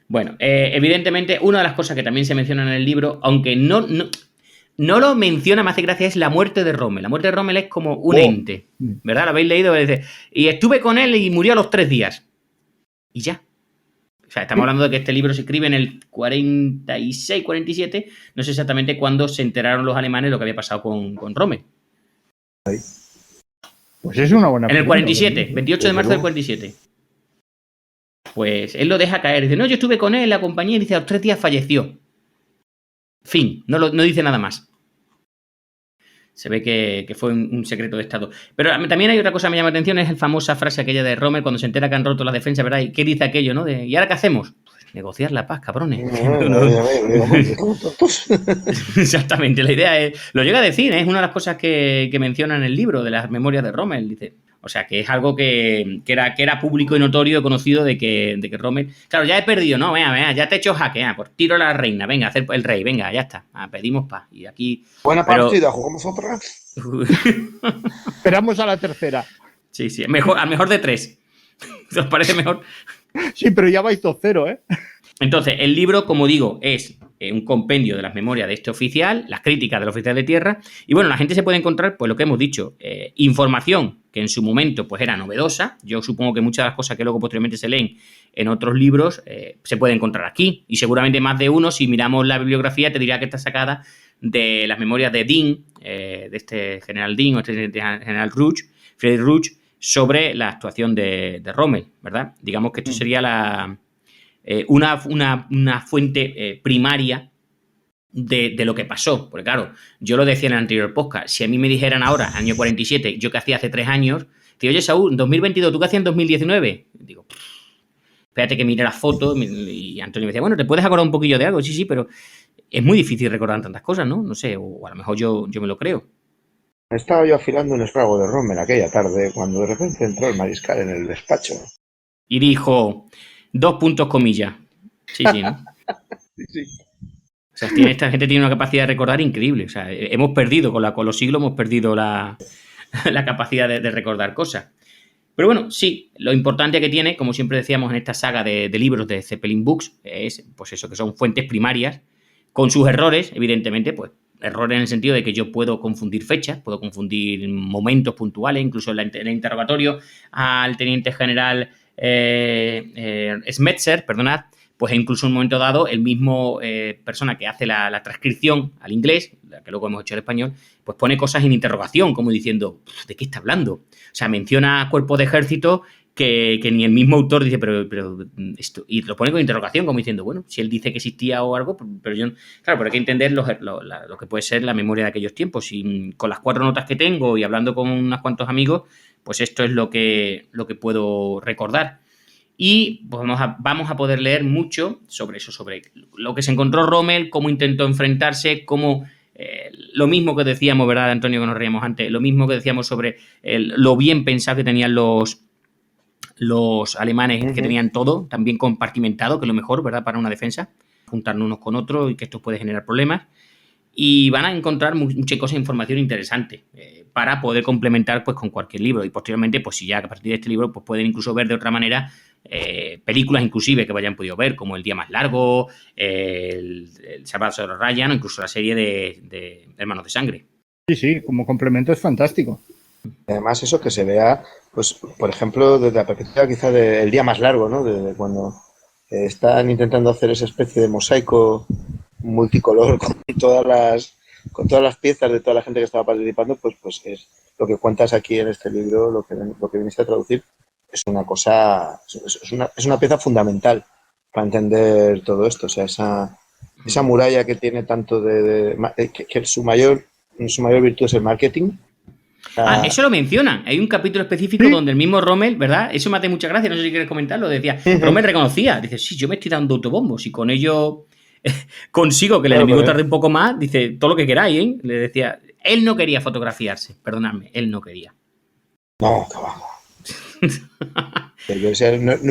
Bueno, evidentemente, una de las cosas que también se menciona en el libro, aunque no lo menciona, me hace gracia, es la muerte de Rommel. La muerte de Rommel es como un ente, ¿verdad? ¿Lo habéis leído? Dice, y estuve con él y murió a los 3 días. Y ya. O sea, estamos hablando de que este libro se escribe en el 46, 47. No sé exactamente cuándo se enteraron los alemanes de lo que había pasado con Rommel. Pues es una buena En el pregunta, 47, 28 de marzo del 47. Pues él lo deja caer. Dice, no, yo estuve con él en la compañía y dice, a los 3 días falleció. Fin, no dice nada más. Se ve que fue un secreto de Estado. Pero también hay otra cosa que me llama la atención, es la famosa frase aquella de Rommel cuando se entera que han roto la defensa, ¿verdad? ¿Y qué dice aquello, no? ¿Y ahora qué hacemos? Pues negociar la paz, cabrones. Exactamente, la idea es... Lo llega a decir, es una de las cosas que menciona en el libro de las memorias de Rommel. Dice, o sea, que es algo que era público y notorio, conocido de que Rommel... Claro, ya he perdido, ¿no? Venga, ya te he hecho jaque, pues tiro a la reina, venga, hacer el rey, venga, ya está. Pedimos paz. Y aquí... Buena partida, jugamos otra. Esperamos a la tercera. Sí, a mejor de 3. ¿Os parece mejor? Sí, pero ya vais 2-0, ¿eh? Entonces, el libro, como digo, es un compendio de las memorias de este oficial, las críticas del oficial de tierra, y bueno, la gente se puede encontrar, pues lo que hemos dicho, información que en su momento pues era novedosa. Yo supongo que muchas de las cosas que luego posteriormente se leen en otros libros se puede encontrar aquí, y seguramente más de uno, si miramos la bibliografía, te diría que está sacada de las memorias de Dean, de este general Dean o este general Ruch, Friedrich Ruch, sobre la actuación de Rommel, ¿verdad? Digamos que esto sería una fuente primaria de lo que pasó. Porque claro, yo lo decía en el anterior podcast, si a mí me dijeran ahora, año 47, yo que hacía hace 3 años, digo, oye, Saúl, en 2022, ¿tú qué hacías en 2019? Digo, espérate que mire las fotos, y Antonio me decía, bueno, ¿te puedes acordar un poquillo de algo? Sí, pero es muy difícil recordar tantas cosas, ¿no? No sé, o a lo mejor yo me lo creo. Estaba yo afilando un esclavo de Rommel aquella tarde, cuando de repente entró el mariscal en el despacho. Y dijo, 2 puntos comillas. Sí, ¿no? Sí. O sea, esta gente tiene una capacidad de recordar increíble. O sea, hemos perdido, con los siglos hemos perdido la capacidad de recordar cosas. Pero bueno, sí, lo importante que tiene, como siempre decíamos en esta saga de libros de Zeppelin Books, es pues eso, que son fuentes primarias, con sus errores, evidentemente, pues errores en el sentido de que yo puedo confundir fechas, puedo confundir momentos puntuales, incluso en el interrogatorio al teniente general Schmetzer, perdonad, pues incluso en un momento dado el mismo persona que hace la transcripción al inglés, la que luego hemos hecho al español, pues pone cosas en interrogación, como diciendo, ¿de qué está hablando? O sea, menciona cuerpos de ejército que ni el mismo autor dice, pero esto, y lo pone con interrogación, como diciendo, bueno, si él dice que existía o algo, pero yo, claro, pero hay que entender lo que puede ser la memoria de aquellos tiempos. Y con las 4 notas que tengo y hablando con unos cuantos amigos, pues esto es lo que puedo recordar. Y pues vamos a poder leer mucho sobre eso, sobre lo que se encontró Rommel, cómo intentó enfrentarse, cómo lo mismo que decíamos, ¿verdad, Antonio, que nos reíamos antes? Lo mismo que decíamos sobre lo bien pensado que tenían los alemanes, que tenían todo también compartimentado, que es lo mejor, ¿verdad?, para una defensa, juntarnos unos con otros y que esto puede generar problemas. Y van a encontrar muchas cosas de información interesante para poder complementar pues con cualquier libro. Y posteriormente, pues si ya a partir de este libro, pues pueden incluso ver de otra manera películas inclusive que hayan podido ver, como El día más largo, el Salvador sobre Ryan, o incluso la serie de Hermanos de Sangre. Sí, como complemento es fantástico. Además, eso que se vea, pues, por ejemplo, desde la perspectiva quizá del día más largo, ¿no? De cuando están intentando hacer esa especie de mosaico multicolor con todas las piezas de toda la gente que estaba participando, pues es lo que cuentas aquí en este libro, lo que viniste a traducir, es una cosa, es una pieza fundamental para entender todo esto. O sea, esa muralla que tiene tanto que su mayor virtud es el marketing. Eso lo mencionan. Hay un capítulo específico donde el mismo Rommel, ¿verdad? Eso me hace mucha gracia, no sé si quieres comentarlo. Decía, Rommel reconocía, dice, sí, yo me estoy dando autobombos y con ello consigo que el enemigo tarde un poco más, dice, todo lo que queráis, ¿eh? Le decía, él no quería fotografiarse, perdonadme, él no quería. No, cabrón.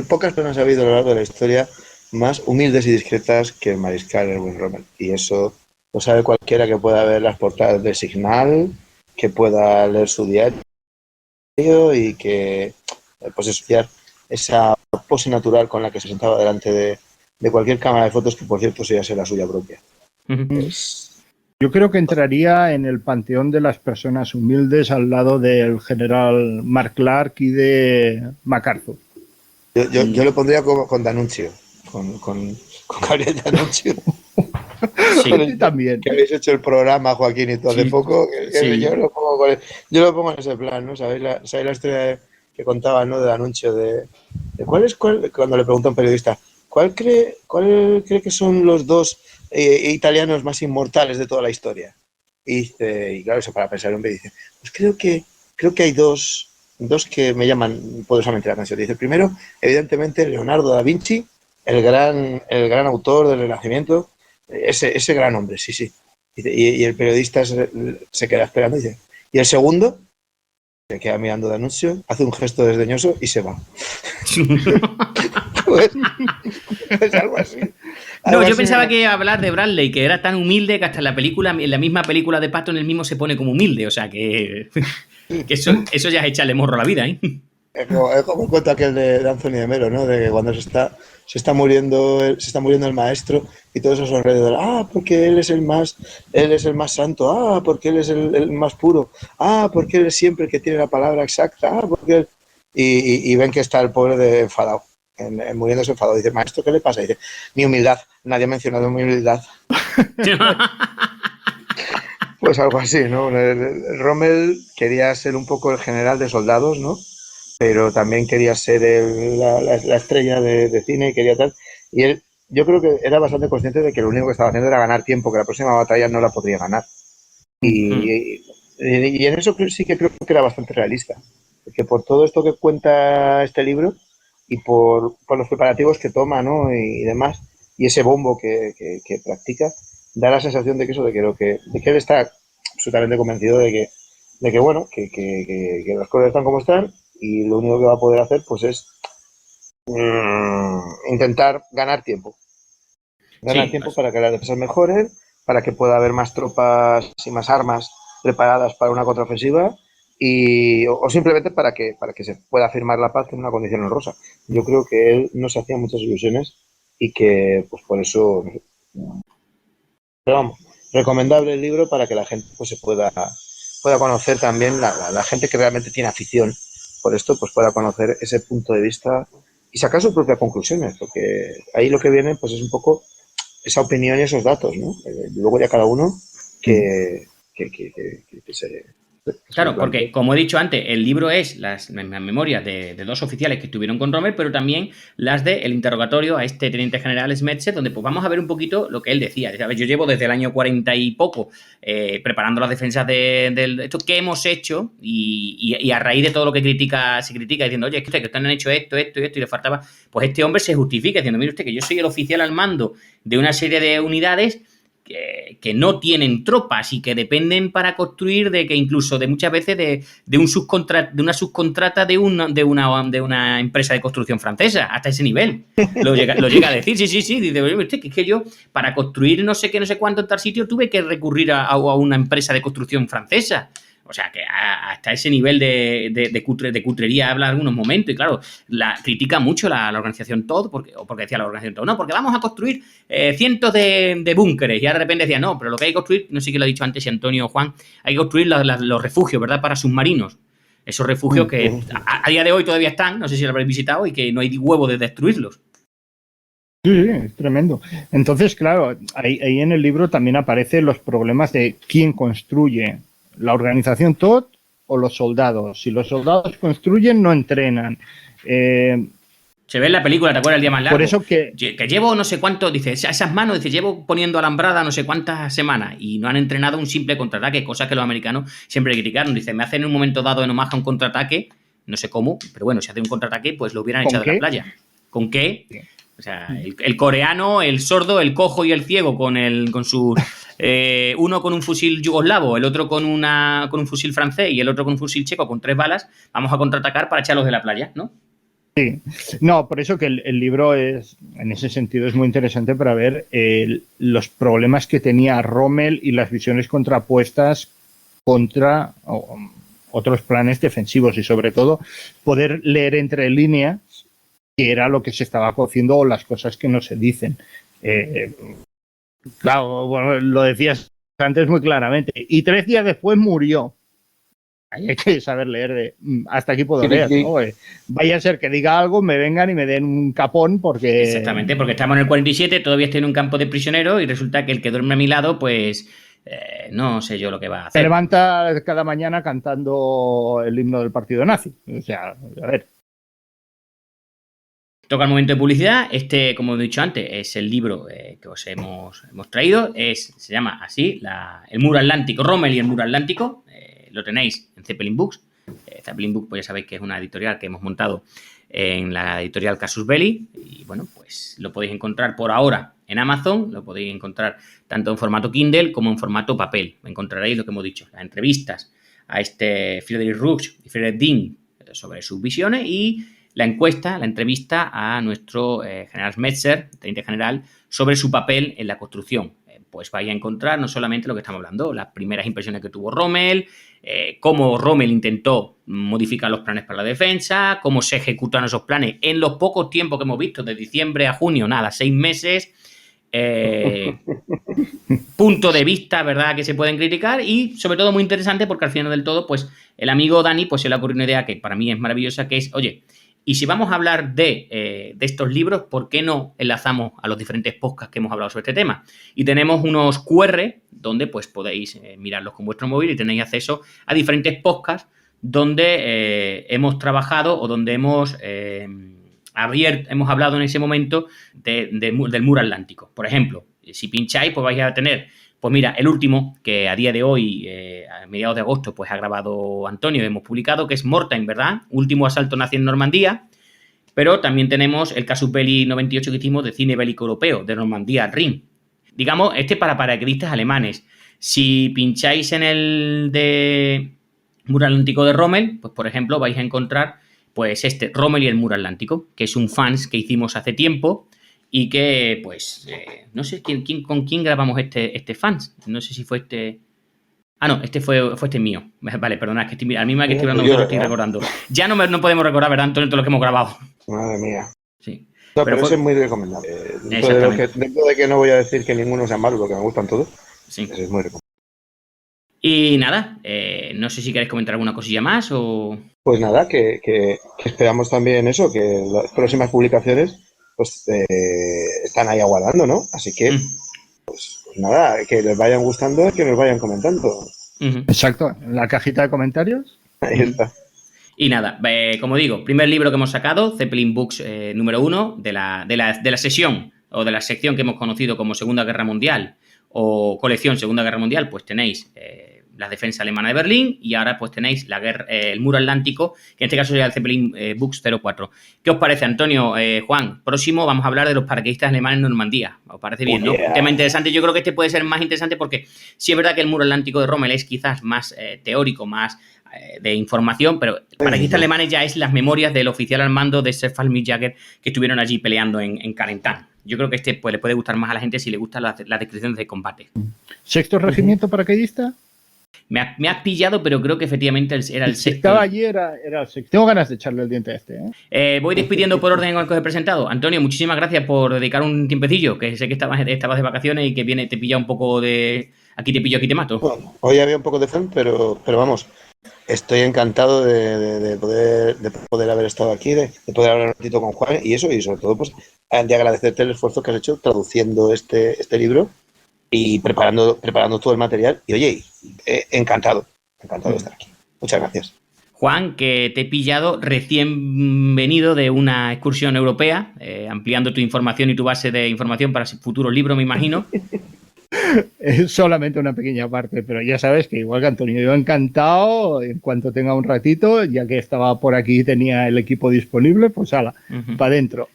Pocas personas ha habido a lo largo de la historia más humildes y discretas que el mariscal Erwin Rommel. Y eso lo sabe cualquiera que pueda ver las portadas de Signal, que pueda leer su diario y que pues asociar esa pose natural con la que se sentaba delante de cualquier cámara de fotos, que por cierto sea la suya propia. Yo creo que entraría en el panteón de las personas humildes al lado del general Mark Clark y de MacArthur. Yo lo pondría con D'Annunzio, con Gabriel D'Annunzio. Sí, también. Que habéis hecho el programa, Joaquín, y tú hace poco. Sí. Yo lo pongo en ese plan, ¿no? ¿Sabéis la historia que contaba, ¿no? De D'Annunzio, cuando le pregunta a un periodista, ¿cuál cree que son los dos italianos más inmortales de toda la historia? Y dice, y claro, eso para pensar, el hombre dice, pues creo que hay dos que me llaman poderosamente la atención. Dice, primero, evidentemente, Leonardo da Vinci, el gran autor del Renacimiento, ese gran hombre, sí. Y el periodista se queda esperando y dice, ¿y el segundo? Se queda mirando de anuncio, hace un gesto desdeñoso y se va. pues algo así. No, yo pensaba que iba a hablar de Bradley, que era tan humilde que hasta en la misma película de Patton, él mismo se pone como humilde. O sea que eso ya es echarle morro a la vida, ¿eh? Es como el cuento aquel de Anthony de Melo, ¿no? De que cuando se está muriendo el maestro y todo eso es alrededor. Porque él es el más santo. Porque él es el más puro. Porque él es siempre el que tiene la palabra exacta. Porque él... y ven que está el pobre enfadado, muriéndose enfadado. Dice, maestro, ¿qué le pasa? Y dice, mi humildad. Nadie ha mencionado mi humildad. Pues algo así, ¿no? Rommel quería ser un poco el general de soldados, ¿no? Pero también quería ser la estrella de cine, quería tal. Y él, yo creo que era bastante consciente de que lo único que estaba haciendo era ganar tiempo, que la próxima batalla no la podría ganar. Y en eso sí que creo que era bastante realista. Porque por todo esto que cuenta este libro y por los preparativos que toma, ¿no? Y demás, y ese bombo que practica, da la sensación de que él está absolutamente convencido de que las cosas están como están y lo único que va a poder hacer pues es intentar ganar tiempo. Tiempo para que las defensas mejoren, para que pueda haber más tropas y más armas preparadas para una contraofensiva o simplemente para que se pueda firmar la paz en una condición honrosa. Yo creo que él no se hacía muchas ilusiones y que pues por eso, pero vamos, recomendable el libro para que la gente pues se pueda conocer también, la gente que realmente tiene afición por esto, pues pueda conocer ese punto de vista y sacar sus propias conclusiones, porque ahí lo que viene pues es un poco esa opinión y esos datos, ¿no? Luego ya cada uno que se... Claro, porque como he dicho antes, el libro es las memorias de dos oficiales que estuvieron con Rommel, pero también las del interrogatorio a este teniente general Schmetzer, donde pues vamos a ver un poquito lo que él decía. ¿Sabes? Yo llevo desde el año 40 y poco preparando las defensas de esto que hemos hecho y a raíz de todo lo que se critica diciendo, oye, es que ustedes han hecho esto y le faltaba, pues este hombre se justifica diciendo, mire usted que yo soy el oficial al mando de una serie de unidades que no tienen tropas y que dependen para construir de que incluso de muchas veces de una subcontrata de una empresa de construcción francesa, hasta ese nivel. Lo llega a decir, sí. Dice, oye, usted, que es que yo para construir no sé qué, no sé cuánto en tal sitio tuve que recurrir a una empresa de construcción francesa. O sea, que hasta ese nivel de cutrería habla en algunos momentos. Y claro, critica mucho la organización Todd, porque decía la organización Todd, no, porque vamos a construir cientos de búnkeres. Y de repente decía, no, pero lo que hay que construir, no sé si lo ha dicho antes, si Antonio o Juan, hay que construir los refugios, ¿verdad? Para submarinos. Esos refugios que a día de hoy todavía están, no sé si lo habréis visitado, y que no hay huevo de destruirlos. Sí, es tremendo. Entonces, claro, ahí en el libro también aparecen los problemas de quién construye. ¿La organización Todd o los soldados? Si los soldados construyen, no entrenan. Se ve en la película, ¿te acuerdas el día más largo? Por eso que llevo no sé cuánto, dice, esas manos, dice, llevo poniendo alambrada no sé cuántas semanas y no han entrenado un simple contraataque, cosa que los americanos siempre criticaron. Dice, me hacen en un momento dado en Omaha un contraataque, no sé cómo, pero bueno, si hacen un contraataque, pues lo hubieran echado de la playa. ¿Con qué? Sí. O sea, el coreano, el sordo, el cojo y el ciego con su uno con un fusil yugoslavo, el otro con un fusil francés y el otro con un fusil checo con 3 balas, vamos a contraatacar para echarlos de la playa, ¿no? Sí, no, por eso que el libro es, en ese sentido, es muy interesante para ver los problemas que tenía Rommel y las visiones contrapuestas contra otros planes defensivos y sobre todo poder leer entre líneas qué era lo que se estaba cociendo o las cosas que no se dicen. Claro, bueno, lo decías antes muy claramente. Y 3 días después murió. Ahí hay que saber leer hasta aquí puedo leer, ¿no? Vaya a ser que diga algo, me vengan y me den un capón porque... Exactamente, porque estamos en el 47, todavía estoy en un campo de prisioneros y resulta que el que duerme a mi lado, pues no sé yo lo que va a hacer. Se levanta cada mañana cantando el himno del partido nazi. O sea, a ver. Toca el momento de publicidad. Este, como he dicho antes, es el libro que os hemos traído. Se llama así, El Muro Atlántico, Rommel y el Muro Atlántico. Lo tenéis en Zeppelin Books. Zeppelin Books, pues ya sabéis que es una editorial que hemos montado en la editorial Casus Belli. Y bueno, pues lo podéis encontrar por ahora en Amazon. Lo podéis encontrar tanto en formato Kindle como en formato papel. Encontraréis lo que hemos dicho, las entrevistas a Friedrich Ruch y Friedrich Dean sobre sus visiones y la entrevista a nuestro general Schmetzer, teniente general, sobre su papel en la construcción. Pues vais a encontrar no solamente lo que estamos hablando, las primeras impresiones que tuvo Rommel, cómo Rommel intentó modificar los planes para la defensa, cómo se ejecutaron esos planes en los pocos tiempos que hemos visto, de diciembre a junio, 6 meses, punto de vista, ¿verdad?, que se pueden criticar y sobre todo muy interesante porque al final del todo, pues el amigo Dani, pues se le ocurrió una idea que para mí es maravillosa, que es, oye, y si vamos a hablar de estos libros, ¿por qué no enlazamos a los diferentes podcasts que hemos hablado sobre este tema? Y tenemos unos QR donde pues podéis mirarlos con vuestro móvil y tenéis acceso a diferentes podcasts donde hemos trabajado o donde hemos hablado en ese momento del Muro Atlántico. Por ejemplo, si pincháis, pues vais a tener, pues mira, el último que a día de hoy, a mediados de agosto, pues ha grabado Antonio y hemos publicado, que es Mortain, ¿verdad? Último asalto nazi en Normandía. Pero también tenemos el Casus Belli 98 que hicimos de cine bélico europeo, de Normandía al Rin. Digamos, para paracaidistas alemanes. Si pincháis en el de Muro Atlántico de Rommel, pues por ejemplo vais a encontrar pues Rommel y el Muro Atlántico, que es un fans que hicimos hace tiempo y que, pues, no sé con quién grabamos este fans. No sé si fue este... Ah, no, fue este mío. Vale, perdona, es que a mí me estoy hablando, lo estoy recordando. Ya no podemos recordar, ¿verdad, Antonio, todo lo que hemos grabado? Madre mía. Sí. No, pero ese es muy recomendable. Dentro de que no voy a decir que ninguno sea malo, porque me gustan todos. Sí. Ese es muy recomendable. Y nada, no sé si queréis comentar alguna cosilla más o... Pues nada, que esperamos también eso, que las próximas publicaciones pues están ahí aguardando, ¿no? Así que, pues nada, que les vayan gustando y que nos vayan comentando. Exacto, en la cajita de comentarios. Ahí está. Y nada, como digo, primer libro que hemos sacado, Zeppelin Books número 1, de la sesión o de la sección que hemos conocido como Segunda Guerra Mundial o colección Segunda Guerra Mundial, pues tenéis la defensa alemana de Berlín y ahora pues tenéis el Muro Atlántico, que en este caso sería el Zeppelin Books 04. ¿Qué os parece, Antonio? Juan, próximo vamos a hablar de los paracaidistas alemanes en Normandía. ¿Os parece bien, no? Un tema interesante. Yo creo que este puede ser más interesante porque sí es verdad que el Muro Atlántico de Rommel es quizás más teórico, más de información, pero paracaidistas alemanes ya es las memorias del oficial al mando de Sir Falmir Jagger que estuvieron allí peleando en Carentan. Yo creo que pues, le puede gustar más a la gente si le gustan las descripciones de combate. ¿Sexto regimiento paracaidista? Me has pillado, pero creo que efectivamente era el sexto. Estaba allí, era el sexto. Tengo ganas de echarle el diente a este. Voy despidiendo por orden con el que os he presentado. Antonio, muchísimas gracias por dedicar un tiempecillo, que sé que estabas de vacaciones y que te pilla un poco de... Aquí te pillo, aquí te mato. Bueno, hoy había un poco de fan, pero vamos, estoy encantado de poder haber estado aquí, de poder hablar un ratito con Juan y eso, y sobre todo pues de agradecerte el esfuerzo que has hecho traduciendo este libro y preparando todo el material. Y oye, encantado de estar aquí. Muchas gracias. Juan, que te he pillado recién venido de una excursión europea, ampliando tu información y tu base de información para futuros libros, me imagino. Es solamente una pequeña parte, pero ya sabes que igual que Antonio, yo encantado, en cuanto tenga un ratito, ya que estaba por aquí y tenía el equipo disponible, pues ala, para adentro.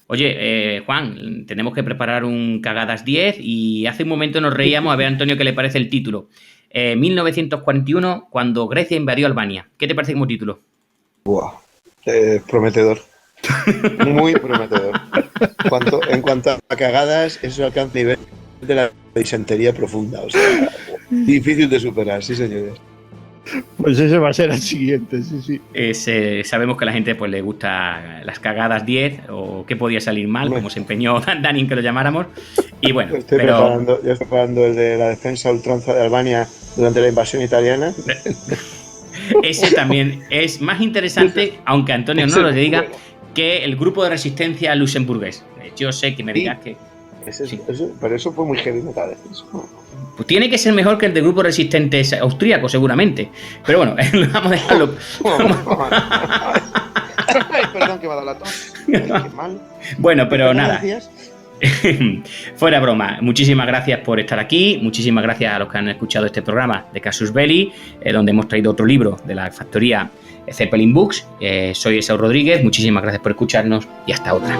Oye, Juan, tenemos que preparar un Cagadas 10 y hace un momento nos reíamos a ver, Antonio, qué le parece el título. 1941, cuando Grecia invadió Albania. ¿Qué te parece como título? Buah, prometedor. Muy prometedor. En cuanto a cagadas, eso alcanza nivel de la disentería profunda. O sea, difícil de superar, sí, señores. Pues ese va a ser el siguiente, sí. Sabemos que a la gente pues le gusta las cagadas 10 o qué podía salir mal, como se empeñó Dani en que lo llamáramos. Y bueno, yo estoy preparando el de la defensa a ultranza de Albania durante la invasión italiana. Ese también es más interesante, aunque Antonio no lo diga, que el grupo de resistencia luxemburgués. Yo sé que me digas que... Pero eso fue muy heavy metal. Pues tiene que ser mejor que el de grupos resistentes austríacos, seguramente. Pero bueno, vamos a dejarlo. Ay, perdón, que me ha dado la tos. Ay, qué mal. Bueno, pero nada. Gracias. Fuera broma, muchísimas gracias por estar aquí, muchísimas gracias a los que han escuchado este programa de Casus Belli, donde hemos traído otro libro de la factoría Zeppelin Books. Soy Esau Rodríguez, muchísimas gracias por escucharnos y hasta otra.